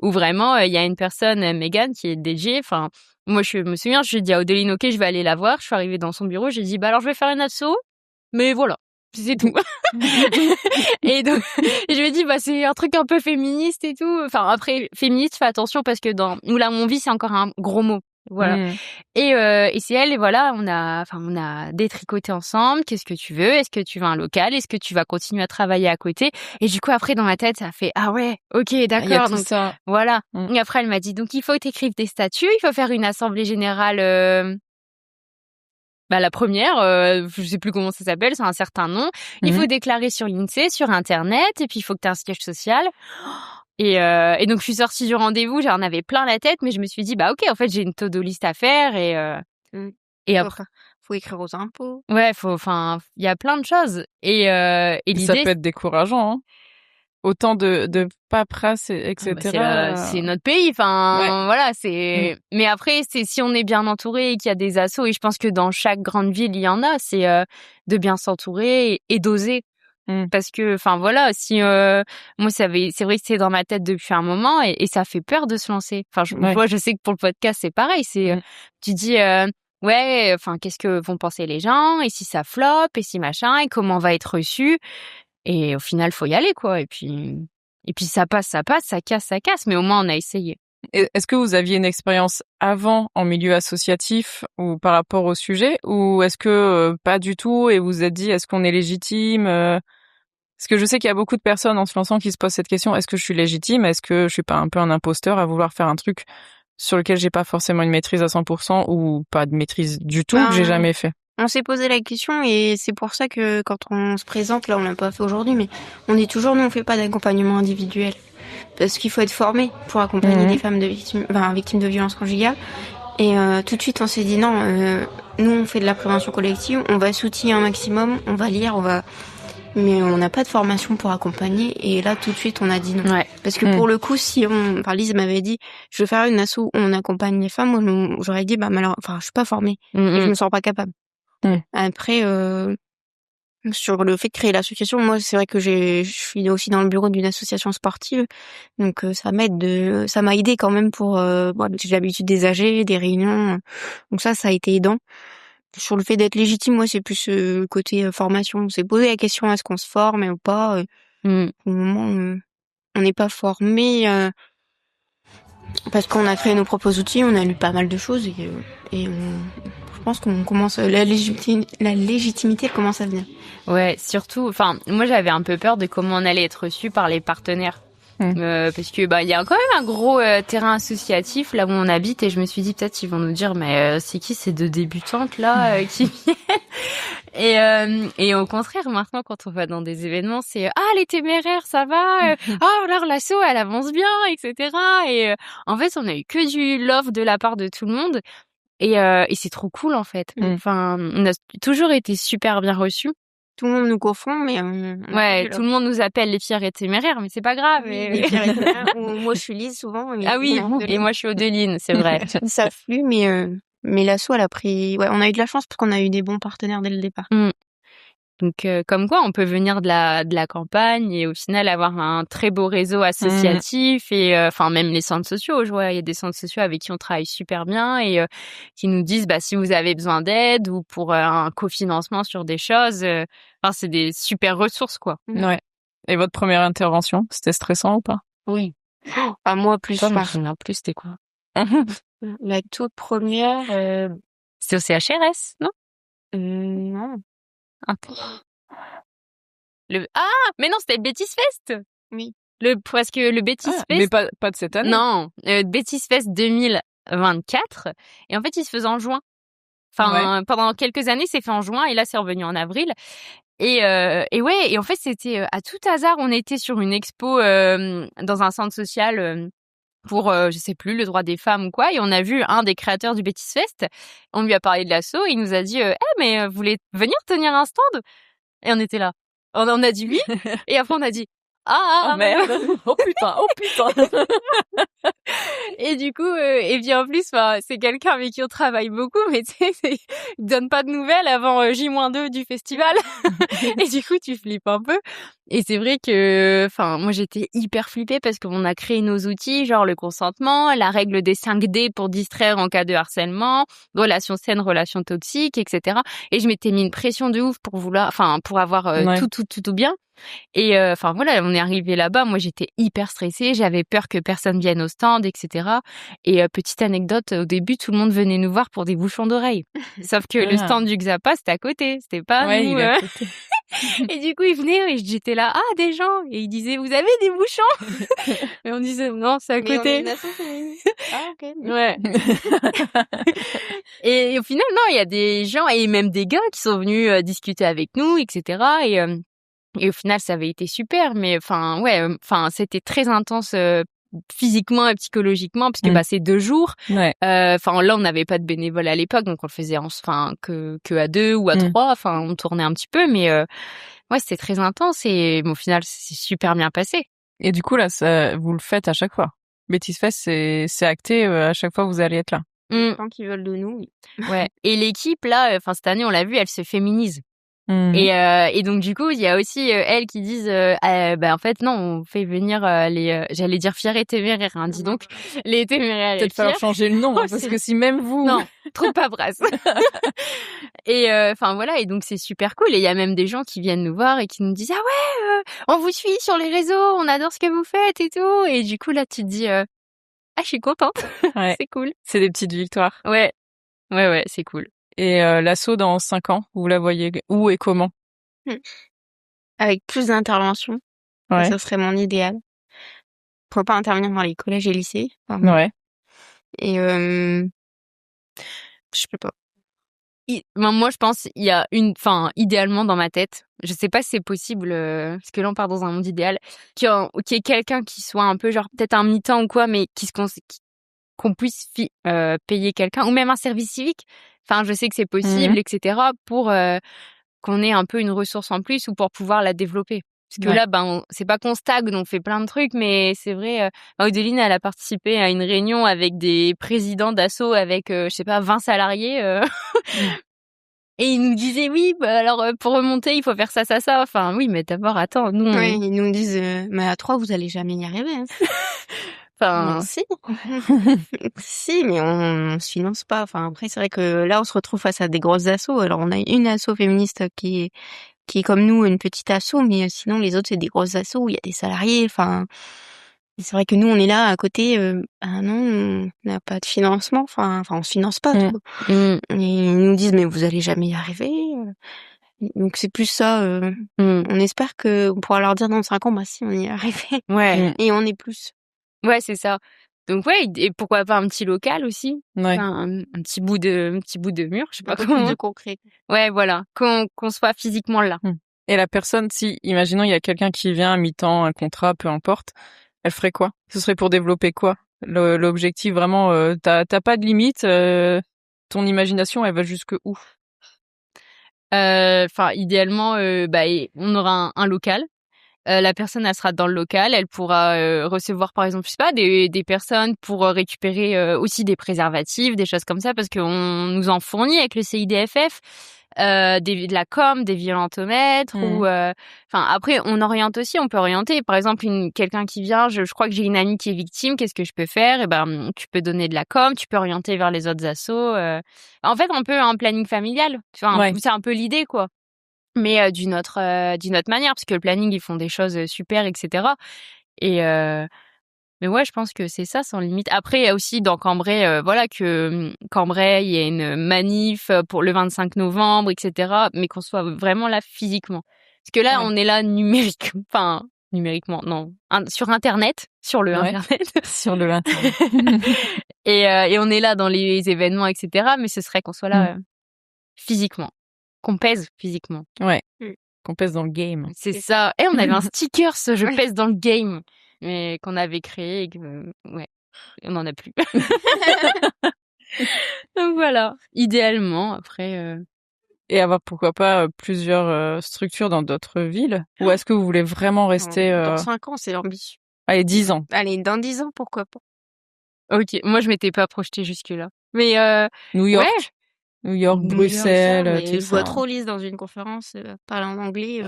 où vraiment il y a une personne Megan qui est DG, enfin moi je me souviens, je lui ai dit à Odeline OK, je vais aller la voir, je suis arrivée dans son bureau, j'ai dit bah alors je vais faire une asso mais voilà, c'est tout. Et donc je lui ai dit bah c'est un truc un peu féministe et tout, enfin après féministe fais attention parce que dans où là on vit c'est encore un gros mot. Voilà. Et c'est elle, et voilà, on a détricoté ensemble. Qu'est-ce que tu veux? Est-ce que tu veux un local? Est-ce que tu vas continuer à travailler à côté? Et du coup, après, dans ma tête, ça fait, ah ouais, ok, d'accord. Il y a tout donc, ça. voilà. Et après, elle m'a dit, donc, il faut que t'écrives des statuts, il faut faire une assemblée générale, la première, je sais plus comment ça s'appelle, c'est un certain nom. Il faut déclarer sur l'INSEE, sur Internet, et puis il faut que t'aies un siège social. Et donc je suis sortie du rendez-vous, j'en avais plein la tête, mais je me suis dit bah ok, en fait j'ai une to-do list à faire et après faut écrire aux impôts. ouais, enfin il y a plein de choses et l'idée ça peut être décourageant, hein. Autant de paperasse, etc. c'est notre pays, enfin voilà, c'est mais après c'est si on est bien entouré et qu'il y a des assos, et je pense que dans chaque grande ville il y en a, c'est de bien s'entourer et d'oser. Parce que enfin voilà, si moi c'est vrai que c'est dans ma tête depuis un moment et ça fait peur de se lancer. Enfin moi je sais que pour le podcast c'est pareil, c'est tu dis ouais, enfin qu'est-ce que vont penser les gens, et si ça flop, et si machin, et comment on va être reçu, et au final faut y aller quoi, et puis ça passe, ça casse, mais au moins on a essayé. Est-ce que vous aviez une expérience avant en milieu associatif ou par rapport au sujet, ou est-ce que pas du tout et vous vous êtes dit est-ce qu'on est légitime Parce que je sais qu'il y a beaucoup de personnes en se lançant qui se posent cette question, est-ce que je suis légitime? Est-ce que je suis pas un peu un imposteur à vouloir faire un truc sur lequel j'ai pas forcément une maîtrise à 100% ou pas de maîtrise du tout, que j'ai jamais fait? On s'est posé la question et c'est pour ça que quand on se présente, là on l'a pas fait aujourd'hui, mais on dit toujours nous on fait pas d'accompagnement individuel. Parce qu'il faut être formé pour accompagner des femmes victimes de violences conjugales. Et tout de suite on s'est dit non, nous on fait de la prévention collective, on va s'outiller un maximum, on va lire, mais on n'a pas de formation pour accompagner, et là tout de suite on a dit non. Parce que pour le coup, si Lise m'avait dit je veux faire une asso où on accompagne les femmes, moi j'aurais dit je suis pas formée et je me sens pas capable. Après sur le fait de créer l'association, moi c'est vrai que je suis aussi dans le bureau d'une association sportive, donc ça m'a aidé quand même pour j'ai l'habitude des AG, des réunions, donc ça a été aidant. Sur le fait d'être légitime, moi c'est plus côté formation. On s'est posé la question est-ce qu'on se forme ou pas. Au moment on n'est pas formé parce qu'on a créé nos propres outils, on a lu pas mal de choses et je pense qu'on commence la légitimité commence à venir. Ouais, surtout, enfin moi j'avais un peu peur de comment on allait être reçu par les partenaires. Parce que il y a quand même un gros terrain associatif là où on habite, et je me suis dit peut-être ils vont nous dire mais c'est qui ces deux débutantes là qui viennent, et au contraire maintenant quand on va dans des événements c'est les téméraires ça va, alors l'asso elle avance bien, etc. Et en fait on a eu que du love de la part de tout le monde, et c'est trop cool en fait. Enfin on a toujours été super bien reçus. Tout le monde nous confond, mais tout le monde nous appelle les Pierres et téméraires, mais c'est pas grave. Les Pierres et téméraires. Moi, je suis Lise souvent. Ah oui, et moi je suis Odeline, c'est vrai. Ça flue, mais l'asso, elle a pris. Ouais, on a eu de la chance parce qu'on a eu des bons partenaires dès le départ. Donc comme quoi on peut venir de la campagne et au final avoir un très beau réseau associatif, et enfin même les centres sociaux, je vois il y a des centres sociaux avec qui on travaille super bien et qui nous disent si vous avez besoin d'aide ou pour un cofinancement sur des choses, enfin c'est des super ressources quoi. Ouais. Et votre première intervention, c'était stressant ou pas? Oui. Moi plus. Toi, en plus c'était quoi? La toute première. C'était au CHRS, non? Non. Mais non, c'était Betty's Fest. Oui. Parce que le Betty's Fest. Mais pas de cette année. Non, Betty's Fest 2024. Et en fait, il se faisait en juin. Enfin, pendant quelques années, c'est fait en juin, et là, c'est revenu en avril. Et en fait, c'était à tout hasard, on était sur une expo dans un centre social. Pour, je sais plus, le droit des femmes ou quoi, et on a vu un des créateurs du Betty's Fest. On lui a parlé de l'asso, et il nous a dit mais vous voulez venir tenir un stand? Et on était là. On a dit oui, et après on a dit merde. Oh putain. Et du coup, et puis en plus, enfin, c'est quelqu'un avec qui on travaille beaucoup, mais tu sais, il donne pas de nouvelles avant J-2 du festival. Et du coup, tu flippes un peu. Et c'est vrai que, enfin, moi, j'étais hyper flippée parce qu'on a créé nos outils, genre le consentement, la règle des 5D pour distraire en cas de harcèlement, relation saine, relation toxique, etc. Et je m'étais mis une pression de ouf pour vouloir, enfin, pour avoir Ouais. tout bien. Et enfin voilà, on est arrivé là-bas. Moi, j'étais hyper stressée. J'avais peur que personne vienne au stand, etc. Et petite anecdote, au début, tout le monde venait nous voir pour des bouchons d'oreilles. Sauf que le stand du Xapa, c'était à côté. C'était pas Ouais, nous. il est à côté. Et du coup, ils venaient et j'étais là, des gens. Et ils disaient, vous avez des bouchons? Et on disait, non, c'est à Mais on est côté. une asso féminine. Ah, ok. Ouais. Et au final, non, il y a des gens et même des gars qui sont venus discuter avec nous, etc. Et au final, ça avait été super, mais enfin, ouais, enfin, c'était très intense physiquement et psychologiquement, puisque bah c'est 2 jours. Ouais. Enfin, là, on n'avait pas de bénévoles à l'époque, donc on le faisait enfin que à 2 ou à 3. Enfin, on tournait un petit peu, mais ouais, c'était très intense et au final, c'est super bien passé. Et du coup, là, vous le faites à chaque fois. Bêtise Fest, c'est acté, à chaque fois, vous allez être là. Tant qu'ils veulent de nous, oui. Ouais. Et l'équipe, là, enfin, cette année, on l'a vu, elle se féminise. Et donc du coup il y a aussi elles qui disent bah en fait non, on fait venir les j'allais dire fiers et téméraires, hein, dis donc les téméraires et Peut-être fiers. falloir changer le nom, parce que si même vous... Non, trop de paperasse. Et enfin voilà, et donc c'est super cool. Et il y a même des gens qui viennent nous voir et qui nous disent on vous suit sur les réseaux, on adore ce que vous faites et tout. Et du coup là tu te dis je suis contente. Ouais. C'est cool. C'est des petites victoires. Ouais, c'est cool. Et l'asso dans 5 ans, vous la voyez où et comment? Avec plus d'interventions. Ouais. Ça serait mon idéal. Pourquoi pas intervenir dans les collèges et lycées. Ouais. Et je sais pas. Moi, je pense il y a idéalement dans ma tête, je sais pas si c'est possible, parce que là on part dans un monde idéal, qu'il y ait quelqu'un qui soit un peu genre peut-être un mi-temps ou quoi, mais qu'on puisse payer quelqu'un ou même un service civique. Enfin, je sais que c'est possible, etc. pour qu'on ait un peu une ressource en plus ou pour pouvoir la développer. Parce que là, c'est pas qu'on stagne, on fait plein de trucs, mais c'est vrai, Audeline, elle a participé à une réunion avec des présidents d'asso avec, je sais pas, 20 salariés. Et ils nous disaient, oui, bah alors pour remonter, il faut faire ça, ça, ça. Enfin, oui, mais d'abord, attends, nous... Ouais, ils nous disent, mais à 3, vous allez jamais y arriver. Hein. Enfin... si. Si, mais on se finance pas. Enfin, après, c'est vrai que là, on se retrouve face à des grosses assos. Alors, on a une asso féministe qui est comme nous, une petite asso, mais sinon, les autres, c'est des grosses assos où il y a des salariés. Enfin, c'est vrai que nous, on est là à côté. Non, on n'a pas de financement. Enfin, on se finance pas. Tout. Et ils nous disent, mais vous allez jamais y arriver. Donc c'est plus ça. On espère que on pourra leur dire dans 5 ans, bah si, on y est arrivé. Ouais. Et on est plus. Ouais, c'est ça. Donc ouais, et pourquoi pas un petit local aussi. Ouais. Enfin, un petit bout de mur, je sais pas Un peu comment. plus de concret. Ouais, voilà, qu'on soit physiquement là. Et la personne, si, imaginons, il y a quelqu'un qui vient à mi-temps, un contrat, peu importe, elle ferait quoi? Ce serait pour développer quoi? L'objectif, vraiment, t'as pas de limite, ton imagination, elle va jusque où? Enfin, idéalement, on aura un local. La personne, elle sera dans le local, elle pourra recevoir, par exemple, je sais pas, des personnes pour récupérer aussi des préservatifs, des choses comme ça, parce qu'on nous en fournit avec le CIDFF, de la com, des violentomètres, ou enfin après on oriente aussi, on peut orienter. Par exemple, quelqu'un qui vient, je crois que j'ai une amie qui est victime, qu'est-ce que je peux faire? Et ben tu peux donner de la com, tu peux orienter vers les autres assos. En fait, un peu un planning familial. Enfin, c'est un peu l'idée, quoi. Mais d'une autre manière, parce que le planning, ils font des choses super, etc. Et mais ouais, je pense que c'est ça, sans limite. Après, il y a aussi dans Cambrai, Cambrai, il y a une manif pour le 25 novembre, etc. Mais qu'on soit vraiment là physiquement. Parce que là, on est là numériquement, non, sur Internet, sur le Internet. Sur le Internet. Et on est là dans les événements, etc. Mais ce serait qu'on soit là physiquement. Qu'on pèse physiquement. Ouais. Qu'on pèse dans le game. C'est ça. Et on avait un sticker, je pèse dans le game, mais qu'on avait créé et que, on n'en a plus. Donc voilà. Idéalement, après, Et avoir pourquoi pas plusieurs structures dans d'autres villes? Ou est-ce que vous voulez vraiment rester Dans 5 ans, c'est l'ambition. allez 10 ans? Allez, dans 10 ans, pourquoi pas. Ok, moi je m'étais pas projetée jusque-là. Mais New ouais, York, New York, New York, Bruxelles, Mais tout je vois ça. trop Lise dans une conférence parler en anglais.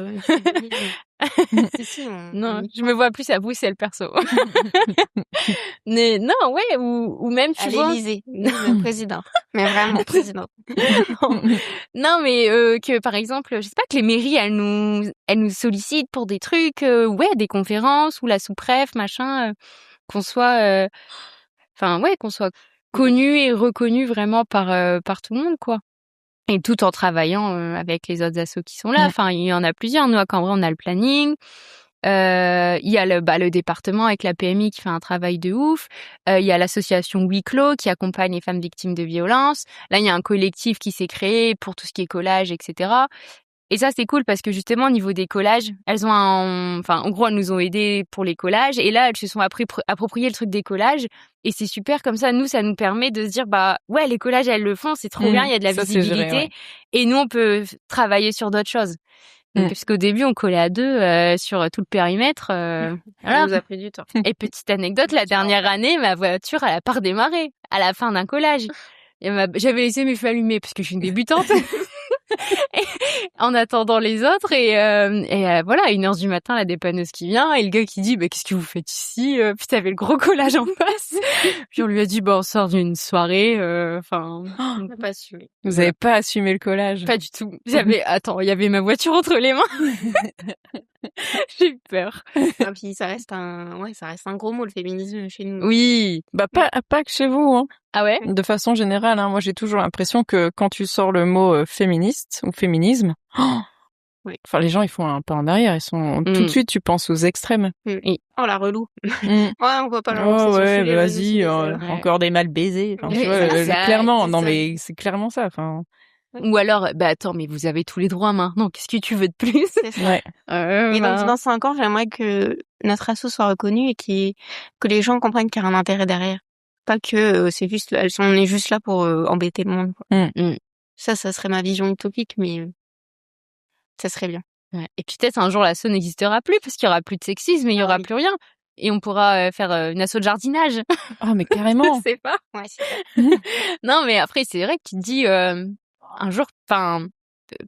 Si, non, je me vois plus à Bruxelles perso. Mais non, ouais, ou même tu à vois. l'Élysée, le président. Mais vraiment, président. Non, mais que par exemple, je sais pas, que les mairies elles nous sollicitent pour des trucs, ouais, des conférences ou la sous-préf, machin, qu'on soit, enfin ouais, qu'on soit connu et reconnu vraiment par tout le monde, quoi. Et tout en travaillant avec les autres assos qui sont là. Enfin, il y en a plusieurs. Nous à Cambrai, on a le planning. Il y a le département avec la PMI qui fait un travail de ouf. Il y a l'association Huis Clos qui accompagne les femmes victimes de violences. Là, il y a un collectif qui s'est créé pour tout ce qui est collage, etc. Et ça, c'est cool parce que justement, au niveau des collages, elles ont en gros, elles nous ont aidés pour les collages. Et là, elles se sont approprié le truc des collages. Et c'est super comme ça. Nous, ça nous permet de se dire, bah, ouais, les collages, elles le font. C'est trop bien. Il y a de la Ça, c'est visibilité. géré, ouais. Et nous, on peut travailler sur d'autres choses. Donc, parce qu'au début, on collait à deux sur tout le périmètre. Ça Voilà. nous a pris du temps. Et petite anecdote, la dernière année, ma voiture, elle a pas redémarré à la fin d'un collage. Et j'avais laissé mes feux allumés parce que je suis une débutante. En attendant les autres et voilà, à 1h du matin, la dépanneuse qui vient et le gars qui dit bah qu'est-ce que vous faites ici, puis t'avais le gros collage en face. Puis on lui a dit bah on sort d'une soirée, enfin On n'a pas assumé. Vous avez pas assumé le collage? pas du tout. Il y avait ma voiture entre les mains. J'ai eu peur. Ah, puis ça reste un gros mot, le féminisme chez nous. Oui. Bah pas que chez vous, hein. Ah ouais. De façon générale, hein, moi j'ai toujours l'impression que quand tu sors le mot féministe ou féminisme, Oui. enfin les gens ils font un pas en arrière, ils sont tout de suite tu penses aux extrêmes. Oh la relou. Ouais, Ouais, on va pas lancer oh sur le ouais, sujet, bah, vas-y, vas-y, désolé. encore des mal baisés. Enfin, tu Oui, vois, c'est ça, clairement, c'est non ça. mais c'est clairement ça. Enfin, Ou alors bah attends mais vous avez tous les droits maintenant. Qu'est-ce que tu veux de plus? C'est ça. ouais. Et donc, dans 5 ans, j'aimerais que notre asso soit reconnue et que les gens comprennent qu'il y a un intérêt derrière. Pas que c'est juste, on est juste là pour embêter le monde, quoi. Ça serait ma vision utopique, mais ça serait bien. Ouais. Et puis peut-être un jour l'asso n'existera plus parce qu'il y aura plus de sexisme et il y aura plus rien. Et on pourra faire une asso de jardinage. Oh mais carrément. Je sais pas. Ouais, c'est ça. Non mais après c'est vrai que tu te dis un jour, enfin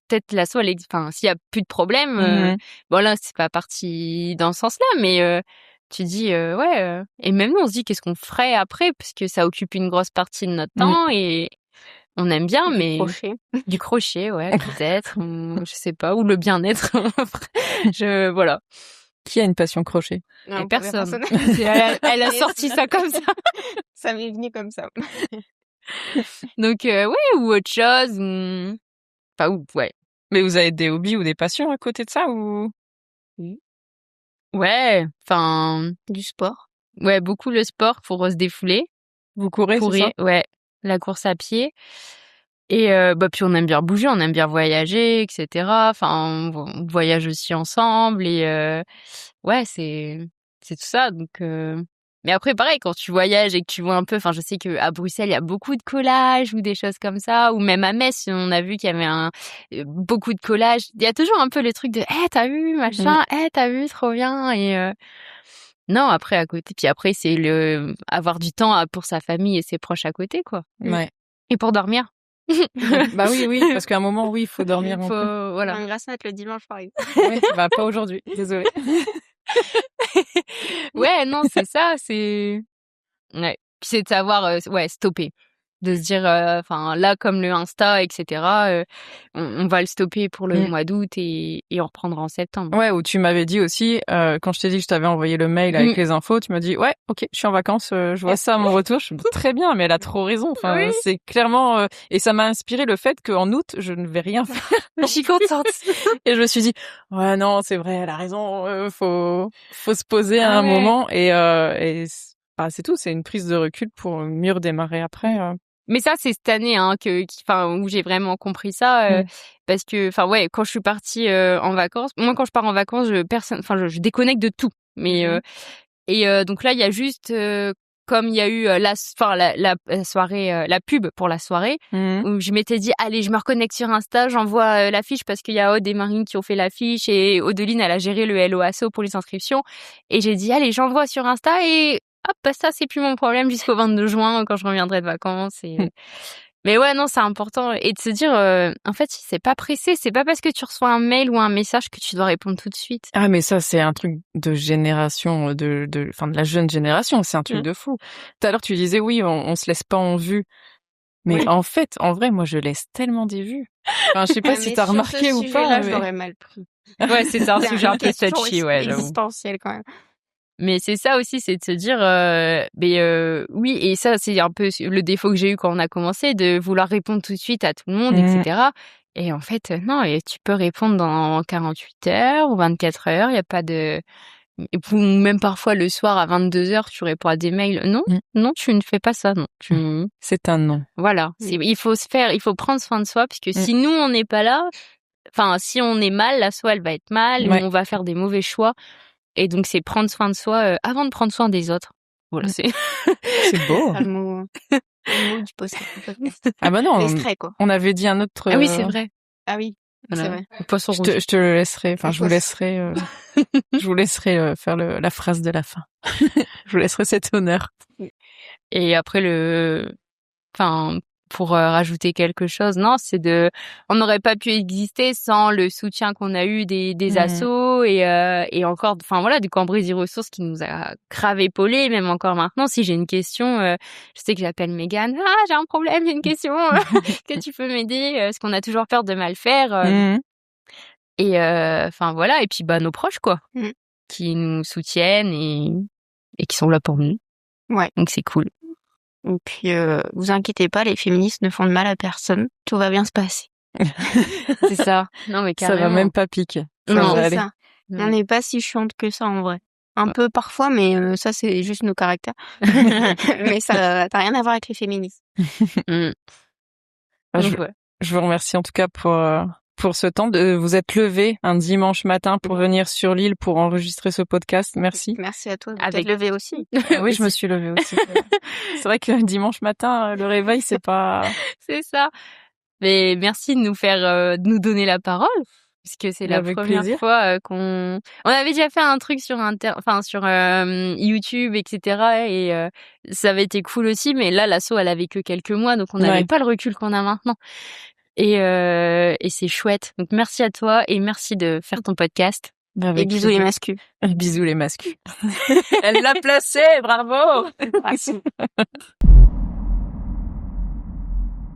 peut-être l'asso, enfin s'il y a plus de problème, bon là c'est pas parti dans ce sens-là, mais tu dis ouais. Et même nous on se dit qu'est-ce qu'on ferait après parce que ça occupe une grosse partie de notre temps et on aime bien, mais du crochet, ouais, peut-être, je sais pas, ou le bien-être. Voilà. Qui a une passion crochet? Non, Personne. Elle a sorti ça comme ça. Ça m'est venu comme ça. Donc ouais, ou autre chose. Enfin, ouais. Mais vous avez des hobbies ou des passions à côté de ça ou? Ouais, enfin. Du sport. Ouais, beaucoup le sport pour se défouler. Vous courez, c'est ça? Ouais, la course à pied. Et puis on aime bien bouger, on aime bien voyager, etc. Enfin, on voyage aussi ensemble et ouais, c'est tout ça. Donc, mais après, pareil, quand tu voyages et que tu vois un peu, enfin, je sais que à Bruxelles, il y a beaucoup de collages ou des choses comme ça, ou même à Metz, on a vu qu'il y avait beaucoup de collages. Il y a toujours un peu le truc de, t'as vu, machin, t'as vu, trop bien. Et non, après à côté, puis après c'est avoir du temps pour sa famille et ses proches à côté, quoi. Ouais. Et pour dormir. Bah oui, parce qu'à un moment, oui, il faut dormir un peu. Voilà. Un grasse mat le dimanche, par exemple. Ouais, bah pas aujourd'hui, désolée. Ouais, non, c'est ça, c'est... Ouais. Puis c'est de savoir, stopper. De se dire, enfin, là, comme le Insta, etc., on va le stopper pour le mois d'août et on reprendra en septembre. Ouais, où tu m'avais dit aussi, quand je t'ai dit que je t'avais envoyé le mail avec les infos, tu m'as dit, ouais, ok, je suis en vacances, je vois ça à mon retour. Je me dis, très bien, mais elle a trop raison. Enfin, c'est clairement, et ça m'a inspiré le fait qu'en août, je ne vais rien faire. Je suis contente. Et je me suis dit, ouais, non, c'est vrai, elle a raison, faut se poser à un moment et c'est tout, c'est une prise de recul pour mieux redémarrer après. Mais ça, c'est cette année où j'ai vraiment compris ça, parce que, enfin ouais, quand je suis partie en vacances, moi quand je pars en vacances, je déconnecte de tout. Mais donc là, il y a juste comme il y a eu la soirée, la pub pour la soirée, où je m'étais dit, allez, je me reconnecte sur Insta, j'envoie l'affiche parce qu'il y a Aude et Marine qui ont fait l'affiche et Audeline, elle a géré le Hello Asso pour les inscriptions. Et j'ai dit, allez, j'envoie sur Insta et hop, bah, ça, c'est plus mon problème jusqu'au 22 juin quand je reviendrai de vacances. Mais ouais, non, c'est important. Et de se dire, en fait, c'est pas pressé. C'est pas parce que tu reçois un mail ou un message que tu dois répondre tout de suite. Ah, mais ça, c'est un truc de génération, de la jeune génération. C'est un truc de fou. Tout à l'heure, tu disais, oui, on se laisse pas en vue. Mais en fait, en vrai, moi, je laisse tellement des vues. Enfin, je sais pas si t'as remarqué ou pas. Là, je l'aurais mal pris. Ouais, c'est un sujet un peu touchy, ouais, j'avoue. Existentiel, quand même. Mais c'est ça aussi, c'est de se dire, oui, et ça, c'est un peu le défaut que j'ai eu quand on a commencé, de vouloir répondre tout de suite à tout le monde, etc. Et en fait, non, et tu peux répondre dans 48 heures ou 24 heures, il n'y a pas de... Ou même parfois le soir à 22 heures, tu réponds à des mails. Non, non, tu ne fais pas ça, non. C'est un non. Voilà, il faut prendre soin de soi, puisque si nous, on n'est pas là, enfin, si on est mal, l'asso, elle va être mal, on va faire des mauvais choix. Et donc, c'est prendre soin de soi avant de prendre soin des autres. Voilà, c'est beau. Le mot du podcast. Ah bah non, L'extrait, quoi. on avait dit un autre... Ah oui, c'est vrai. Ah oui, voilà. c'est vrai. Le poisson rouge. Je te le laisserai, enfin, je vous laisserai faire la phrase de la fin. Je vous laisserai cet honneur. Et après, pour rajouter quelque chose, non, on n'aurait pas pu exister sans le soutien qu'on a eu des assos et encore, enfin voilà, du Cambrésis Ressources qui nous a grave épaulés, même encore maintenant. Si j'ai une question, je sais que j'appelle Mégane, j'ai un problème, j'ai une question, que tu peux m'aider, parce qu'on a toujours peur de mal faire. Et enfin voilà, et puis bah nos proches quoi, qui nous soutiennent et qui sont là pour nous. Ouais. Donc c'est cool. Et puis, vous inquiétez pas, les féministes ne font de mal à personne. Tout va bien se passer. C'est ça. Non, mais carrément. Ça va même pas piquer. Non, c'est ça. On n'est pas si chiante que ça, en vrai. Un peu parfois, mais ça, c'est juste nos caractères. Mais ça n'a rien à voir avec les féministes. Je vous remercie en tout cas pour ce temps. Vous êtes levé un dimanche matin pour venir sur l'île pour enregistrer ce podcast. Merci. Merci à toi. Vous êtes levé aussi. Oui, je me suis levée aussi. C'est vrai que dimanche matin, le réveil, c'est pas... C'est ça. Mais merci de nous nous donner la parole. Parce que c'est la première fois on avait déjà fait un truc sur YouTube, etc. Et ça avait été cool aussi. Mais là, l'asso, elle avait que quelques mois. Donc, on n'avait pas le recul qu'on a maintenant. Et c'est chouette. Donc merci à toi et merci de faire ton podcast. Et bisous les mascus. Bisous les mascus. Elle l'a placé, bravo. Merci.